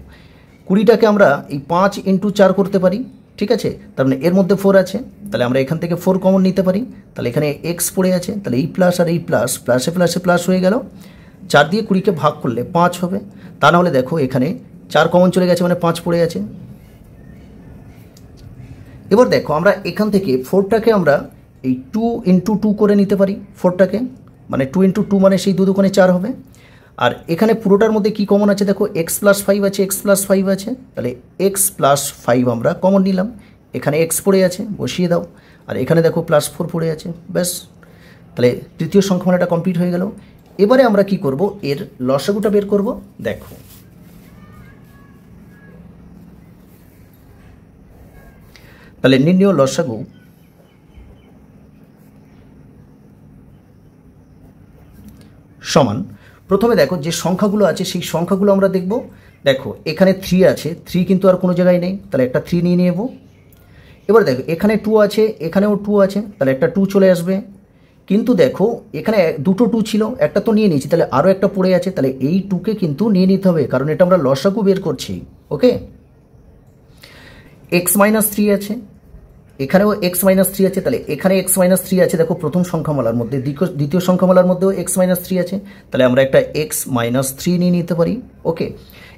20টাকে আমরা এই 5 ইন্টু 4 করতে পারি, ঠিক আছে, তার মানে এর মধ্যে 4 আছে, তাহলে আমরা এখান থেকে 4 কমন নিতে পারি, তাহলে এখানে x পড়ে আছে, তাহলে এই প্লাস আর এই প্লাস, প্লাসে প্লাসে প্লাস হয়ে গেল, 4 দিয়ে 20কে ভাগ করলে 5 হবে, তা নাহলে দেখো এখানে 4 কমন চলে গেছে মানে 5 পড়ে আছে। এবার দেখো আমরা এখান থেকে 4টাকে আমরা এই 2 ইন্টু 2 করে নিতে পারি, 4টাকে মানে 2 ইন্টু 2 মানে সেই 2 দুগুণে 4 হবে। আর এখানে পুরোটার মধ্যে কি কমন আছে দেখো, x প্লাস 5 আছে, x প্লাস 5 আছে, তাহলে x প্লাস 5 আমরা কমন নিলাম, এখানে x পড়ে আছে, বসিয়ে দাও, আর এখানে দেখো প্লাস 4 পড়ে আছে। ব্যাস, তাহলে তৃতীয় সংখ্যামালাটা কমপ্লিট হয়ে গেল। এবারে আমরা কি করব, এর লসাগুটা বের করব। দেখো তাহলে নির্ণয় লসাগু সমান, প্রথমে দেখো যে সংখ্যাগুলো আছে সেই সংখ্যাগুলো আমরা দেখব। দেখো এখানে 3 আছে, 3 কিন্তু আর কোনো জায়গায় নেই, তাহলে একটা 3 নিয়ে নেব। এবার দেখো এখানে 2 আছে, এখানেও 2 আছে, তাহলে একটা 2 চলে আসবে। কিন্তু দেখো এখানে দুটো 2 ছিল, একটা তো নিয়ে নিয়েছি, তাহলে আরও একটা পড়ে আছে, তাহলে এই 2কে কিন্তু নিয়ে নিতে হবে, কারণ এটা আমরা লসাগু বের করছি। ওকে, x-3 আছে, এখানেও x-3 আছে, তাহলে এখানে x-3 আছে দেখো প্রথম সংখ্যামালার মধ্যে, দ্বিতীয় সংখ্যামালার মধ্যেও x-3 আছে, তাহলে আমরা একটা x-3 নিয়ে নিতে পারি। ওকে,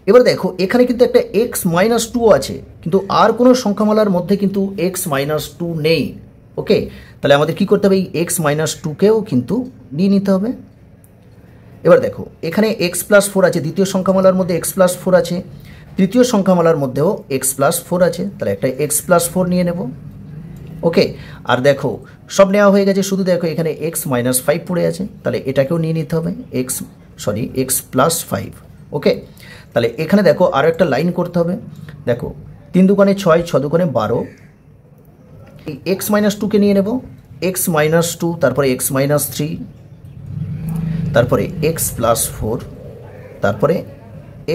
এবার দেখো এখানে কিন্তু একটা x-2 আছে, কিন্তু আর কোনো সংখ্যামালার মধ্যে কিন্তু x-2 নেই। ওকে, তাহলে আমাদের কি করতে হবে, এই x-2কেও কিন্তু নিয়ে নিতে হবে। এবার দেখো এখানে x+4 আছে, দ্বিতীয় সংখ্যামালার মধ্যে x+4 আছে, তৃতীয় সংখ্যামালার মধ্যেও x+4 আছে, তাহলে একটা x+4 নিয়ে নেব। ওকে, আর দেখো সব নেওয়া হয়ে গেছে, শুধু দেখো এখানে x-5 পড়ে আছে, তাহলে এটাকেও নিয়ে নিতে হবে, x+5। ওকে, তাহলে এখানে দেখো আরও একটা লাইন করতে হবে। দেখো 3 দুগুণে 6, 6 দুগুণে 12, এই x-2কে নিয়ে নেব, x-2, তারপরে x-3, তারপরে x+4, তারপরে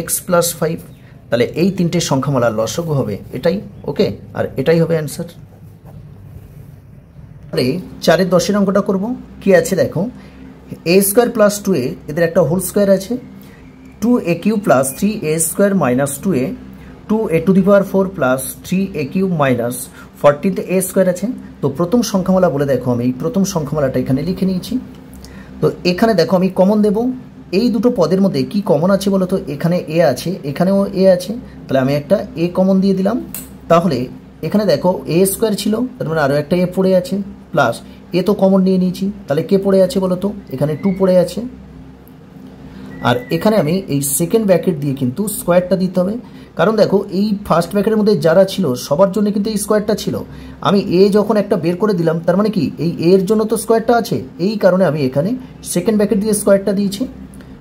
x+5, তাহলে এই তিনটে সংখ্যামালার লসাগু হবে এটাই। ওকে, আর এটাই হবে অ্যান্সার। 4-এর 10-এর অঙ্কটা করব। কি আছে দেখো, a² + 2a, এদের একটা হোল স্কোয়ার আছে, 2a³ + 3a² - 2a, 2a⁴ + 3a³ - 14a² আছে। তো প্রথম সংখ্যামালা বলে দেখো, আমি এই প্রথম সংখ্যামালাটা এখানে লিখে নিয়েছি। তো এখানে দেখো আমি কমন দেব, এই দুটো পদের মধ্যে কি কমন আছে বলো তো, এখানে a আছে, এখানেও a আছে, তাহলে আমি একটা a কমন দিয়ে দিলাম। তাহলে এখানে দেখো a² ছিল, তার মানে আরও একটা a পড়ে আছে, প্লাস এ তো কমন নিয়ে নিয়েছি, তাহলে কে পড়ে আছে বলো তো, এখানে 2 পড়ে আছে। আর এখানে আমি এই সেকেন্ড ব্র্যাকেট দিয়ে কিন্তু স্কোয়ারটা দিতে হবে, কারণ দেখো এই ফার্স্ট ব্র্যাকেটের মধ্যে যারা ছিল সবার জন্য কিন্তু এই স্কোয়ারটা ছিল। আমি এ যখন একটা বের করে দিলাম, তার মানে কি এই এর জন্য তো স্কোয়ারটা আছে, এই কারণে আমি এখানে সেকেন্ড ব্র্যাকেট দিয়ে স্কোয়ারটা দিয়েছি।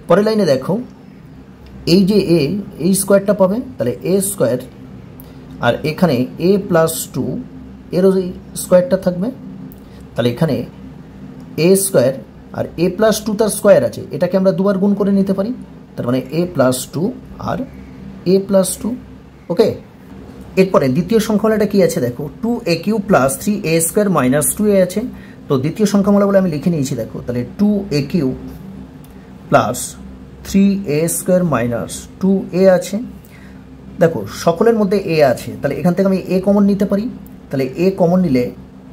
পরের লাইনে দেখো এই যে এ, এই স্কোয়ারটা পাবে, তাহলে a², আর এখানে a+2 এরও এই স্কোয়ারটা থাকবে, তাহলে এখানে a² আর a+2 তার স্কোয়ার আছে, এটাকে আমরা দুবার গুণ করে নিতে পারি, তার মানে a+2 আর a+2। ওকে, এরপরে দ্বিতীয় সংখ্যামালাটা কি আছে দেখো, 2a³ + 3a² - 2a আছে। তো দ্বিতীয় সংখ্যামালা বলে আমি লিখে নিয়েছি দেখো, তাহলে 2a³ + 3a² - 2a আছে। দেখো সকলের মধ্যে a আছে, তাহলে এখান থেকে আমি a কমন নিতে পারি, তাহলে a কমন নিলে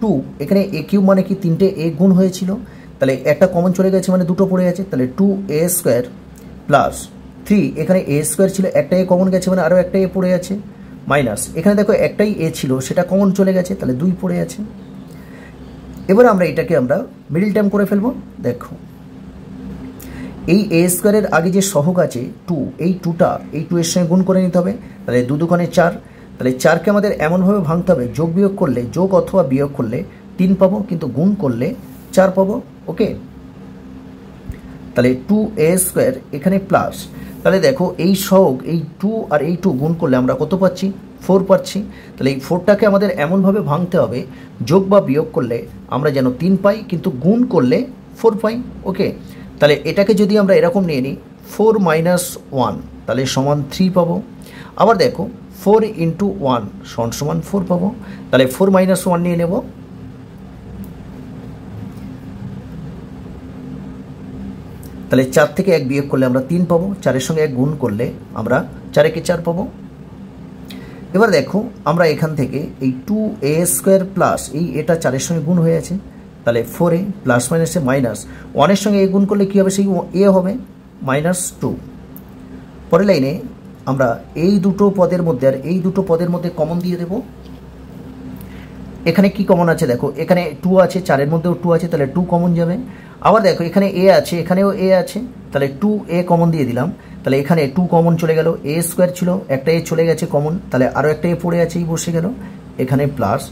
2, এখানে a³ মানে কি 3টে a গুণ হয়েছিল, তাহলে একটা কমন চলে গেছে, মানে দুটো পড়ে আছে, তাহলে 2a² + 3, এখানে a² ছিল, একটা a কমন গেছে, মানে আরও একটা a পড়ে আছে, মাইনাস এখানে দেখো একটাই a ছিল, সেটা কমন চলে গেছে, তাহলে 2 পড়ে আছে। এবার আমরা এটাকে আমরা মিডল টার্ম করে ফেলবো। দেখো এই a² এর আগে যে সহগ আছে 2, এই 2টা এই 2 এর সঙ্গে গুণ করে নিতে হবে, তাহলে 2 দুগুণে 4, তাহলে 4কে আমাদের এমনভাবে ভাঙতে হবে, যোগ বিয়োগ করলে, যোগ অথবা বিয়োগ করলে 3 পাবো, কিন্তু গুণ করলে 4 পাবো। ওকে, তাহলে 2a² এখানে প্লাস, তাহলে দেখো এই সহগ এই 2 আর এই 2 গুণ করলে আমরা কত পাচ্ছি, 4 পাচ্ছি। তাহলে এই 4টাকে আমাদের এমনভাবে ভাঙতে হবে, যোগ বা বিয়োগ করলে আমরা যেন 3 পাই, কিন্তু গুণ করলে 4 পাই। ওকে, তাহলে এটাকে যদি আমরা এরকম নিয়ে নিই 4 - 1, তাহলে সমান 3 পাবো। আবার দেখো 4 × 1 সমান 4 পাবো, তাহলে 4 - 1 নিয়ে নেব, তাহলে 4 থেকে 1 বিয়োগ করলে আমরা 3 পাবো, 4-এর সঙ্গে 1 গুণ করলে আমরা 4 × 4 পাবো। এবার দেখো আমরা এখান থেকে এই 2a² প্লাস এই এটা 4-এর সঙ্গে গুণ হয়ে আছে, তাহলে 4a প্লাস মাইনাসে মাইনাস 1-এর সঙ্গে a গুণ করলে কী হবে, সেই a হবে -2। পরের লাইনে আমরা এই দুটো পদের মধ্যে আর এই দুটো পদের মধ্যে কমন দিয়ে দেব। এখানে কি কমন আছে দেখো, এখানে 2 আছে, 4-এর মধ্যেও 2 আছে, তাহলে 2 কমন যাবে। আবার দেখো এখানে a আছে, এখানেও a আছে, তাহলে 2a কমন দিয়ে দিলাম, তাহলে এখানে 2 কমন চলে গেল, a² ছিল, একটা a চলে গেছে কমন, তাহলে আরও একটা a পড়ে আছে, এই বসে গেল, এখানে প্লাস।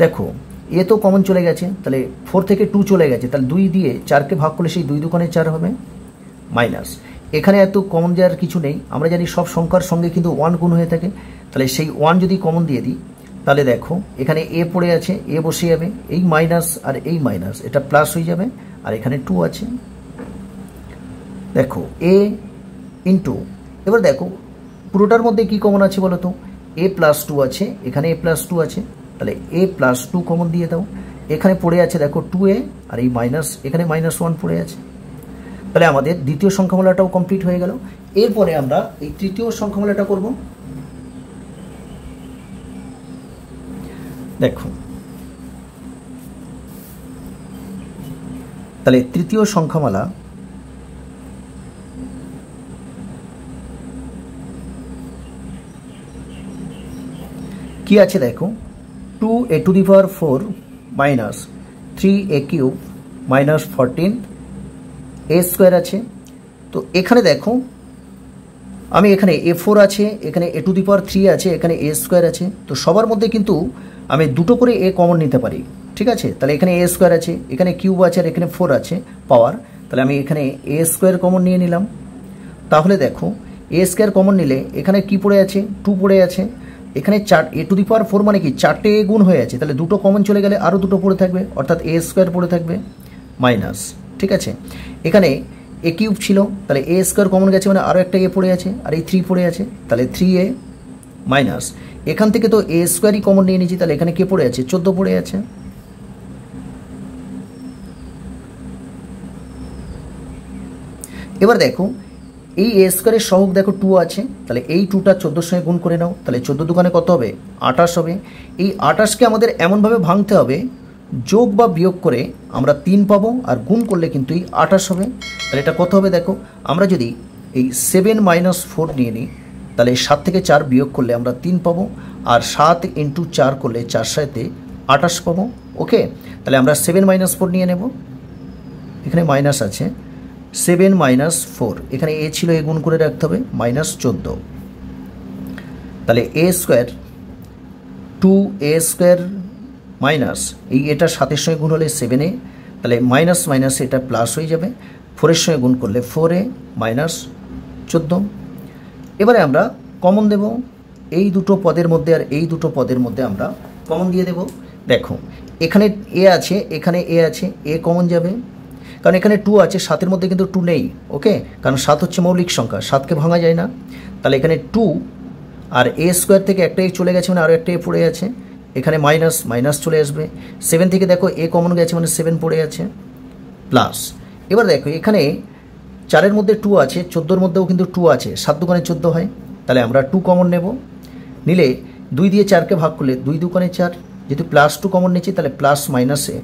দেখো এ তো কমন চলে গেছে, তাহলে 4 থেকে 2 চলে গেছে, তাহলে 2 দিয়ে 4কে ভাগ করলে সেই 2 দুগুণে 4 হবে, মাইনাস এখানে এত কমন যাওয়ার কিছু নেই, আমরা জানি সব সংখ্যার সঙ্গে কিন্তু 1 গুণ হয়ে থাকে, তাহলে সেই 1 যদি কমন দিয়ে দিই, তাহলে দেখো এখানে a পড়ে আছে, a বসে যাবে, এই মাইনাস আর এই মাইনাস এটা প্লাস হয়ে যাবে, আর এখানে 2 আছে। দেখো a ইন্টু, এবার দেখো পুরোটার মধ্যে কি কমন আছে বলো তো, a+2 আছে, এখানে a+2 আছে, তাহলে এ প্লাস 2 কমন দিয়ে দাও। এখানে পড়ে আছে দেখো 2a, আর এই মাইনাস এখানে -1 পড়ে আছে। তাহলে আমাদের দ্বিতীয় সংখ্যামালাটাও কমপ্লিট হয়ে গেল। এরপরে আমরা এই তৃতীয় সংখ্যামালাটা করব। দেখো তাহলে তৃতীয় সংখ্যামালা কি আছে দেখো, 2a to the power 4 minus 3a cube minus 14 a square আছে। তো এখানে দেখো আমি এখানে a4 আছে, এখানে a to the power 3 আছে, এখানে a স্কোয়ার আছে। তো সবার মধ্যে কিন্তু আমি দুটো করে a কমন নিতে পারি, ঠিক আছে। তাহলে এখানে a স্কোয়ার আছে, এখানে কিউব আছে, আর এখানে 4 আছে পাওয়ার। তাহলে আমি এখানে a স্কোয়ার কমন নিয়ে নিলাম। তাহলে দেখো a স্কোয়ার কমন নিলে এখানে কি পড়ে আছে, 2 পড়ে আছে। এখানে a to the power 4 মানে কি 4টে a গুণ হয়ে আছে, তাহলে দুটো কমন চলে গেলে আরও দুটো পড়ে থাকবে, অর্থাৎ a স্কোয়ার পড়ে থাকবে মাইনাস, ঠিক আছে। এখানে a কিউব ছিল, তাহলে a স্কোয়ার কমন গেছে মানে আরও একটা a পড়ে আছে, আর এই 3 পড়ে আছে, তাহলে 3a মাইনাস এখান থেকে তো a স্কোয়ারই কমন নিয়ে নিয়েছি, তাহলে এখানে কে পড়ে আছে, 14 পড়ে আছে। এবার দেখো এই a স্কোয়ারের সহগ দেখো 2 আছে, তাহলে এই 2টা 14 সঙ্গে গুণ করে নাও, তাহলে 14 দুগুণে কত হবে, 28 হবে। এই 28কে আমাদের এমনভাবে ভাঙতে হবে যোগ বা বিয়োগ করে আমরা 3 পাবো, আর গুণ করলে কিন্তু এই 28 হবে। তাহলে এটা কত হবে দেখো, আমরা যদি এই 7 - 4 নিয়ে নিই, তাহলে 7 থেকে 4 বিয়োগ করলে আমরা 3 পাবো, আর 7 × 4 করলে 4 7 28 পাবো। ওকে, তাহলে আমরা 7 - 4 নিয়ে নেব, এখানে মাইনাস আছে, 7 - 4, এখানে a ছিল, a গুণ করে রাখতে হবে, -14। তাহলে a square 2a square minus এই এটা 7-এর সঙ্গে গুণ হলে 7a, তাহলে মাইনাস মাইনাস এটা প্লাস হয়ে যাবে, 4-এর সঙ্গে গুণ করলে 4a -14। এবারে আমরা কমন দেব এই দুটো পদের মধ্যে, আর এই দুটো পদের মধ্যে আমরা কমন দিয়ে দেব। দেখো এখানে a আছে, এখানে a আছে, a কমন যাবে, কারণ এখানে 2 আছে, 7-এর মধ্যে কিন্তু 2 নেই। ওকে, কারণ 7 হচ্ছে মৌলিক সংখ্যা, 7কে ভাঙা যায় না। তাহলে এখানে 2 আর a স্কোয়ার থেকে একটাই চলে গেছে মানে আরও একটাই পড়ে আছে, এখানে মাইনাস মাইনাস চলে আসবে। 7 থেকে দেখো a কমন গেছে মানে 7 পড়ে আছে, প্লাস। এবার দেখো এখানে 4-এর মধ্যে 2 আছে, 14-এর মধ্যেও কিন্তু 2 আছে, 7 দুগুণে 14 হয়, তাহলে আমরা 2 কমন নেব। নিলে 2 দিয়ে 4কে ভাগ করলে 2 দুগুণে 4, যেহেতু +2 কমন নিচ্ছি তাহলে প্লাস মাইনাসে,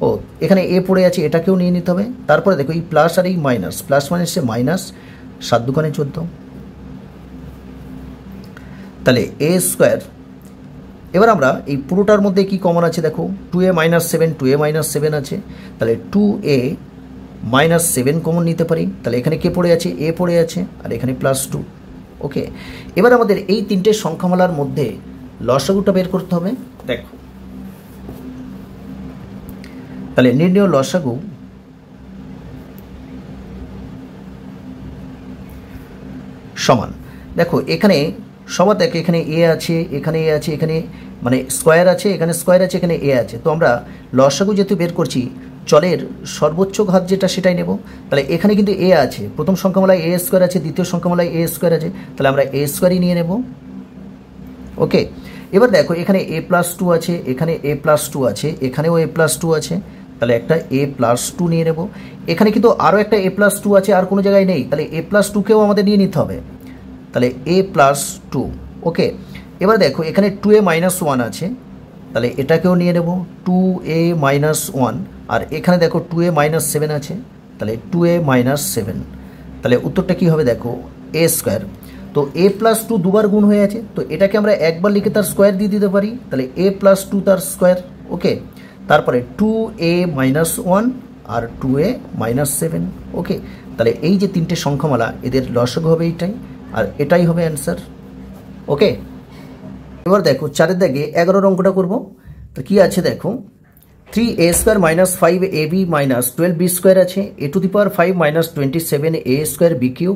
ও এখানে a পড়ে আছে, এটাকেও নিয়ে নিতে হবে। তারপরে দেখো এই প্লাস আর এই মাইনাস, প্লাস মাইনাসে মাইনাস, 7 দুগুণে 14, তাহলে a স্কোয়ার। এবার আমরা এই পুরোটার মধ্যে কি কমন আছে দেখো, 2a - 7, 2a - 7 আছে, তাহলে 2a - 7 কমন নিতে পারি। তাহলে এখানে কে পড়ে আছে, a পড়ে আছে, আর এখানে +2। ওকে, এবার আমাদের এই তিনটে সংখ্যামালার মধ্যে লসাগুটা বের করতে হবে। দেখো তাহলে নির্ণয় লসাগু সমান, দেখো এখানে সবার দেখো এখানে a আছে, এখানে a আছে, এখানে মানে স্কোয়ার আছে, এখানে স্কোয়ার আছে, এখানে a আছে। তো আমরা লসাগু যেহেতু বের করছি, চলের সর্বোচ্চ ঘাত যেটা সেটাই নেব। তাহলে এখানে কিন্তু a আছে, প্রথম সংখ্যামালায় a স্কোয়ার আছে, দ্বিতীয় সংখ্যামালায় a স্কোয়ার আছে, তাহলে আমরা a স্কোয়ারই নিয়ে নেব। ওকে, এবার দেখো এখানে a+2 আছে, এখানে a+2 আছে, এখানেও a+2 আছে, তাহলে একটা a+2 নিয়ে নেব। এখানে কিন্তু আরও একটা a+2 আছে, আর কোনো জায়গায় নেই, তাহলে a+2কেও আমাদের নিয়ে নিতে হবে, তাহলে a+2। ওকে, এবার দেখো এখানে 2a - 1 আছে, তাহলে এটাকেও নিয়ে নেব, 2a - 1, আর এখানে দেখো 2a - 7 আছে, তাহলে 2a - 7, তাহলে উত্তরটা কী হবে দেখো, a স্কোয়ার। তো a+2 দুবার গুণ হয়ে আছে, তো এটাকে আমরা একবার লিখে তার স্কোয়ার দিয়ে দিতে পারি, তাহলে a+2 তার স্কোয়ার। ওকে, তারপরে 2a - 1 আর 2a - 7। ওকে, তাহলে এই যে তিনটে সংখ্যামালা, এদের লসাগু হবে এইটাই, আর এটাই হবে অ্যান্সার। ওকে, এবার দেখো 4-এর দাগে 11 অঙ্কটা করব। তো কি আছে দেখো, 3a² - 5ab - 12b স্কোয়ার আছে, a to the power 5 - 27a² b³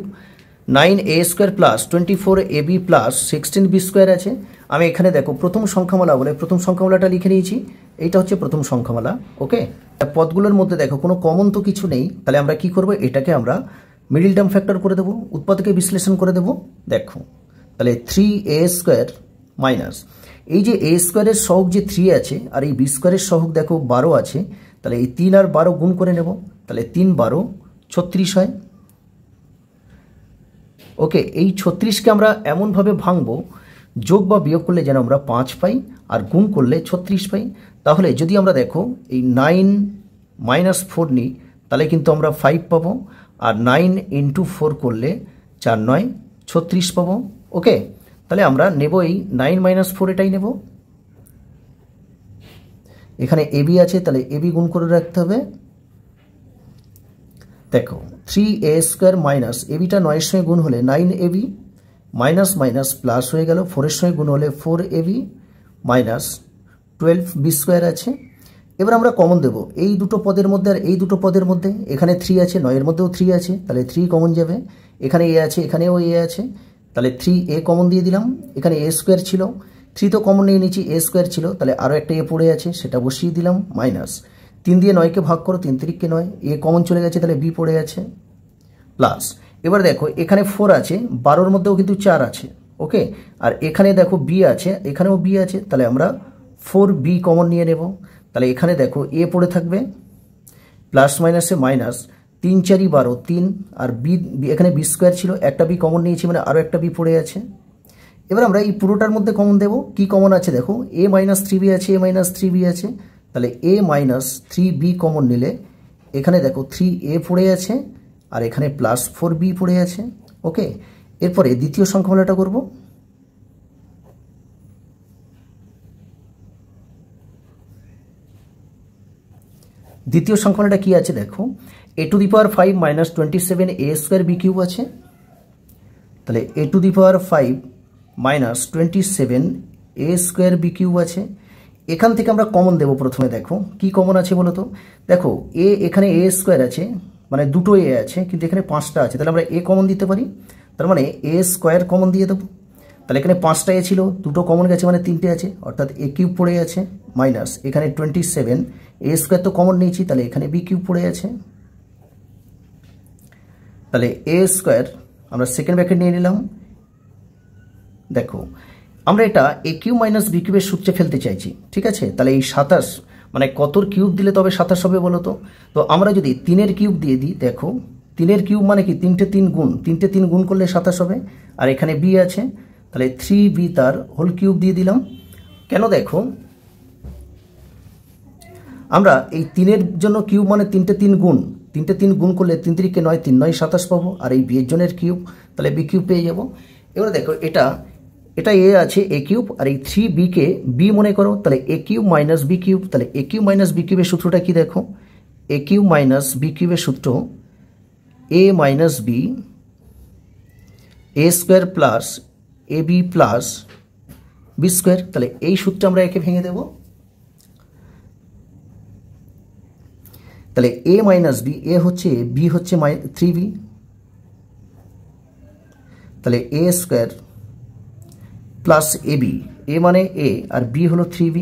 9a² + 24ab + 16b square আছে। আমি এখানে দেখো প্রথম সংখ্যামালা বলে প্রথম সংখ্যামালাটা লিখে নিয়েছি, এইটা হচ্ছে প্রথম সংখ্যামালা। ওকে, পদগুলোর মধ্যে দেখো কোনো কমন তো কিছু নেই, তাহলে আমরা কি করব, এটাকে আমরা মিডিল টার্ম ফ্যাক্টর করে দেবো, উৎপাদকে বিশ্লেষণ করে দেবো। দেখো তাহলে 3a² - এই যে এ স্কোয়ারের সহগ যে 3 আছে আর এই বি স্কোয়ারের সহগ দেখো 12 আছে, তাহলে এই 3 আর 12 গুণ করে নেব, তাহলে 3 12 36 হয়। ওকে, এই 36কে আমরা এমনভাবে ভাঙবো যোগ বা বিয়োগ করলে যেন আমরা 5 পাই আর গুণ করলে 36 পাই। তাহলে যদি আমরা দেখো এই 9 - 4 নিই তাহলে কিন্তু আমরা 5 পাবো, আর 9 × 4 করলে 4 9 36 পাবো। ওকে, তাহলে আমরা নেব এই 9 - 4, এটাই নেব। এখানে এবি আছে, তাহলে এবি গুণ করে রাখতে হবে। দেখো 3a² মাইনাস এবিটা 9-এর সঙ্গে গুণ হলে 9ab মাইনাস মাইনাস প্লাস হয়ে গেল, 4-এর সঙ্গে গুণ হলে 4ab মাইনাস 12b² আছে। এবার আমরা কমন দেব এই দুটো পদের মধ্যে আর এই দুটো পদের মধ্যে। এখানে 3 আছে, 9-এর মধ্যেও 3 আছে, তাহলে 3 কমন যাবে। এখানে এ আছে, এখানেও এ আছে, তাহলে 3a কমন দিয়ে দিলাম। এখানে a² ছিল, 3 তো কমন নিয়ে নিচ্ছি, a² ছিল, তাহলে আরও একটা এ পড়ে আছে, সেটা বসিয়ে দিলাম। মাইনাস 3 দিয়ে 9কে ভাগ করো, 3 × 3 = 9, এ কমন চলে গেছে, তাহলে বি পড়ে আছে। প্লাস এবার দেখো এখানে 4 আছে, 12-এর মধ্যেও কিন্তু 4 আছে। ওকে, আর এখানে দেখো বি আছে, এখানেও বি আছে, তাহলে আমরা 4b কমন নিয়ে নেব। তাহলে এখানে দেখো এ পড়ে থাকবে, প্লাস মাইনাসে মাইনাস, 3 × 4 = 12, 3 আর বি, এখানে b² ছিল, একটা বি কমন নিয়েছি, মানে আরও একটা বি পড়ে আছে। এবার আমরা এই পুরোটার মধ্যে কমন দেব। কি কমন আছে দেখো, a - 3b আছে, a - 3b আছে, তাহলে a - 3b কমন নিলে এখানে দেখো 3a পড়ে আছে আর এখানে প্লাস 4b পড়ে আছে। ওকে, এরপরে দ্বিতীয় সংখ্যামালাটা করব। দ্বিতীয় সংখ্যামালাটা কি আছে দেখো, a⁵ - 27a² আছে, তাহলে a⁵ - 27a² আছে। এখান থেকে আমরা কমন দেব। প্রথমে দেখো কি কমন আছে বলো তো। দেখো এ, এখানে a² আছে, মানে দুটো এ আছে, কিন্তু এখানে 5টা আছে, তাহলে আমরা এ কমন দিতে পারি, তার মানে a² কমন দিয়ে দেবো। তাহলে এখানে 5টা এ ছিল, দুটো কমন গেছে, মানে 3টে আছে, অর্থাৎ a³ পড়ে আছে। মাইনাস এখানে 27, a² তো কমন নিয়েছি, তাহলে এখানে b³ পড়ে আছে। তাহলে a² আমরা সেকেন্ড ব্র্যাকেট নিয়ে নিলাম। দেখো আমরা এটা a³ - b³ এর সূত্রে ফেলতে চাইছি, ঠিক আছে। তাহলে এই 27 মানে কতর কিউব দিলে তবে 27 হবে বলো তো। তো আমরা যদি 3-এর কিউব দিয়ে দিই, দেখো 3-এর কিউব মানে কি 3টে 3 গুণ, 3টে 3 গুণ করলে 27 হবে। আর এখানে বি আছে, তাহলে 3b তার হোল কিউব দিয়ে দিলাম। কেন দেখো আমরা এই 3-এর জন্য কিউব মানে 3টে 3 গুণ, 3টে 3 গুণ করলে 3 × 3 = 9, 3 9 27 পাবো। আর এই বি এর জনের কিউব, তাহলে b³ পেয়ে যাব। এবার দেখো এটা এ আছে a³ আর এই 3b কে বি মনে করো, তাহলে a³ - b³, তাহলে a³ - b³ এর সূত্রটা কি দেখো, a³ - b³ এর সূত্র a - b a² plus ab plus b²। তাহলে এই সূত্রে আমরা একে ভেঙে দেব। তাহলে a - b, a হচ্ছে b হচ্ছে 3b, তাহলে a² প্লাস ab, a মানে a আর b হলো 3b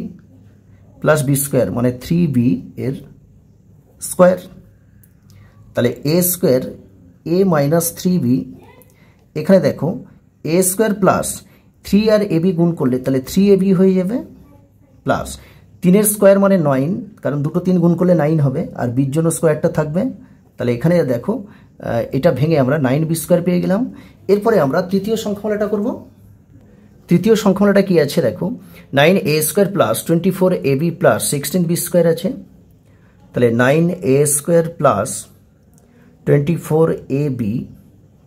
প্লাস b² মানে 3b এর স্কোয়ার। তাহলে a² a - 3b, এখানে দেখো a² প্লাস 3 আর ab গুণ করলে তাহলে 3ab হয়ে যাবে, প্লাস 3-এর স্কোয়ার মানে 9, কারণ দুটো 3 গুণ করলে 9 হবে, আর বির জন্য স্কোয়ারটা থাকবে। তাহলে এখানে দেখো এটা ভেঙে আমরা 9b² পেয়ে গেলাম। এরপরে আমরা তৃতীয় সংখ্যামালাটা করব। তৃতীয় সংখ্যামালাটা কি আছে দেখো, 9a² plus 24ab plus 16b² আছে। তাহলে 9a² plus 24ab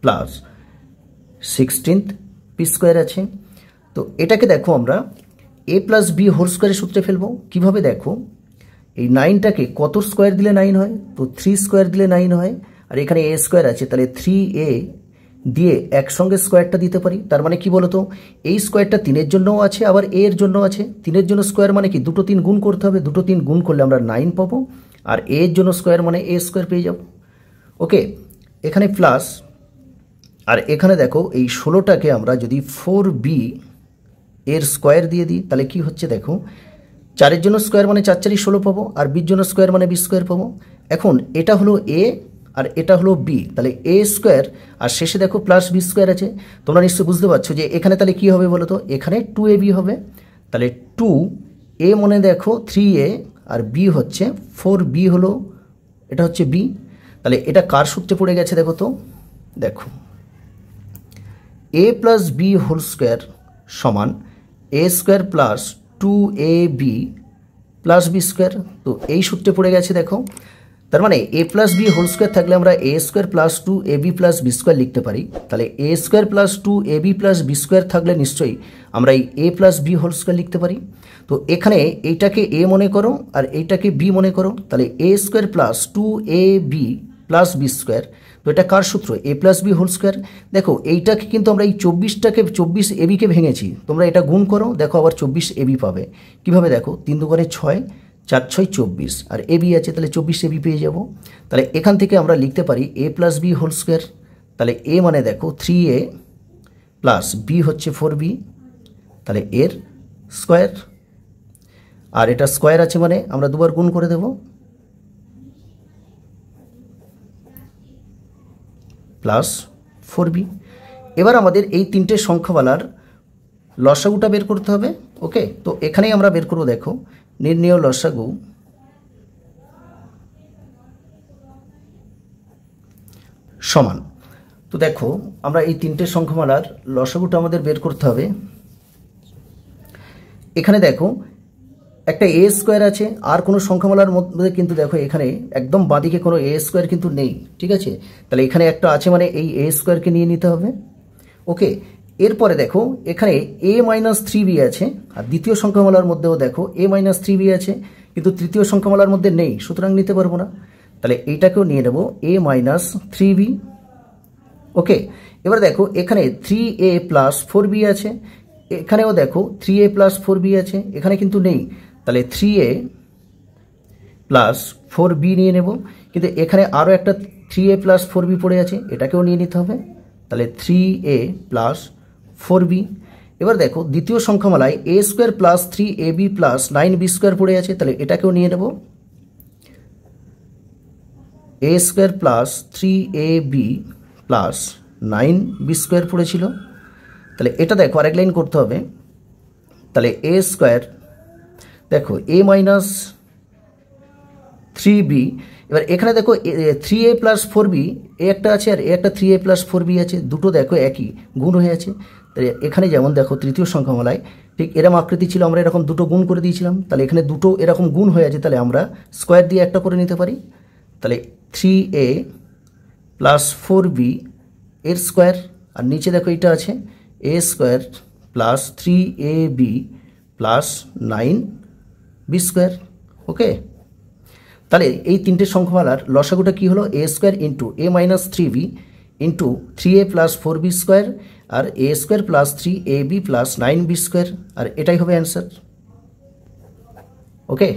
plus 16b² আছে। তো এটাকে দেখো আমরা a প্লাস b হোল স্কোয়ারের সূত্রে ফেলবো। কিভাবে দেখো, এই 9টাকে কত স্কোয়ার দিলে 9 হয়, তো 3² দিলে 9 হয়। আর এখানে a² আছে, তাহলে 3a দিয়ে একসঙ্গে স্কোয়ারটা দিতে পারি। তার মানে কি বলতো, এই স্কোয়ারটা 3-এর জন্যও আছে, আবার a এর জন্য আছে। 3-এর জন্য স্কোয়ার মানে কি দুটো 3 গুণ করতে হবে, দুটো 3 গুণ করলে আমরা 9 পাবো, আর a এর জন্য স্কোয়ার মানে a² পেয়ে যাব। ওকে, এখানে প্লাস, আর এখানে দেখো এই 16টাকে আমরা যদি 4b এর স্কোয়ার দিয়ে দিই, তাহলে কি হচ্ছে দেখো, 4-এর জন্য স্কোয়ার মানে 4 × 4 = 16 পাবো, আর বির জন্য স্কোয়ার মানে b² পাবো। এখন এটা হলো a আর এটা হলো b, তাহলে a² আর শেষে দেখো প্লাস b² আছে। তোমরা নিশ্চয়ই বুঝতে পারছো যে এখানে তাহলে কি হবে বলো তো, এখানে 2ab হবে। তাহলে 2a মনে দেখো 3a আর b হচ্ছে 4b হলো, এটা হচ্ছে b। তাহলে এটা কার সূত্রে পড়ে গেছে দেখো তো, দেখো a plus b whole square সমান a square plus 2ab plus b square. তো এই সূত্রে পড়ে গেছে দেখো। তার মানে a plus B whole square থাকলে আমরা a square plus 2ab plus b square লিখতে পারি। তাহলে a square plus 2ab plus b square থাকলে নিশ্চয়ই আমরা এই a plus b whole square লিখতে পারি। তো এখানে এইটাকে a মনে করো আর এইটাকে b মনে করো, তাহলে a square plus 2ab plus b square. তো এটা কার সূত্র, a plus B whole square. দেখো এইটাকে কিন্তু আমরা এই 24টাকে 24ab-কে ভেঙেছি, তোমরা এটা গুণ করো, দেখো আবার 24ab পাবে। কিভাবে দেখো, 3 দুগুণে 6, 4 6 24 আর ab আছে, তাহলে 24ab পেয়ে যাব। তাহলে এখান থেকে আমরা লিখতে পারি a plus B whole square. তাহলে a মানে দেখো 3a প্লাস b হচ্ছে 4b, তাহলে এর স্কোয়ার। আর এটা স্কোয়ার আছে মানে আমরা দুবার গুণ করে দেব, প্লাস 4b। এবার আমাদের এই তিনটে সংখ্যাওয়ালার লসাগুটা বের করতে হবে। ওকে, তো এখানেই আমরা বের করব, দেখো নির্ণেয় লসাগু সমান। তো দেখো আমরা এই তিনটে সংখ্যামালার লসাগুটা আমাদের বের করতে হবে। এখানে দেখো একটা a স্কোয়ার আছে, আর কোনো সংখ্যামালার মধ্যে কিন্তু দেখো এখানে একদম বাঁদিকে কোনো a স্কোয়ার কিন্তু নেই, ঠিক আছে। তাহলে এখানে একটা আছে মানে এই a স্কোয়ারকে নিয়ে নিতে হবে। ওকে, এরপরে দেখো এখানে a মাইনাস 3b আছে, আর দ্বিতীয় সংখ্যামালার মধ্যেও দেখো a মাইনাস 3b আছে, কিন্তু তৃতীয় সংখ্যামালার মধ্যে নেই, সুতরাং নিতে পারবো না। তাহলে এইটাকেও নিয়ে নেব a মাইনাস 3b। ওকে, এবার দেখো এখানে 3a প্লাস 4b আছে, এখানেও দেখো 3a প্লাস 4b আছে, এখানে কিন্তু নেই। তাহলে 3a প্লাস 4b নিয়ে নেব, কিন্তু এখানে আরও একটা 3a প্লাস 4b পড়ে আছে, এটাকেও নিয়ে নিতে হবে। তাহলে 3a প্লাস 4b। এবার দেখো দ্বিতীয় সংখ্যামালায় a square plus 3ab plus 9b square পড়ে আছে, তাহলে এটাকেও নিয়ে নেব। a square plus 3ab plus 9b square পড়েছিল, তাহলে এটা দেখো আরেক লাইন করতে হবে। তাহলে a স্কোয়ার দেখো a মাইনাস 3b। এবার এখানে দেখো 3a প্লাস 4b এ একটা আছে আর এ একটা 3a প্লাস 4b আছে, দুটো দেখো একই গুণ হয়ে আছে। তাহলে এখানে যেমন দেখো তৃতীয় সংখ্যামালায় ঠিক এরকম আকৃতি ছিল, আমরা এরকম দুটো গুণ করে দিয়েছিলাম, তাহলে এখানে দুটো এরকম গুণ হয়ে আছে, তাহলে আমরা স্কোয়ার দিয়ে একটা করে নিতে পারি। তাহলে 3a প্লাস 4b এর স্কোয়ার, আর নিচে দেখো এটা আছে a square plus 3ab plus 9b square. Okay, তাহলে এই তিনটে সংখ্যামালার লসাগুটা কি হলো, a square into a minus 3b into 3a plus 4b square আর a square plus 3ab plus 9b square, আর এটাই হবে অ্যান্সার। ওকে।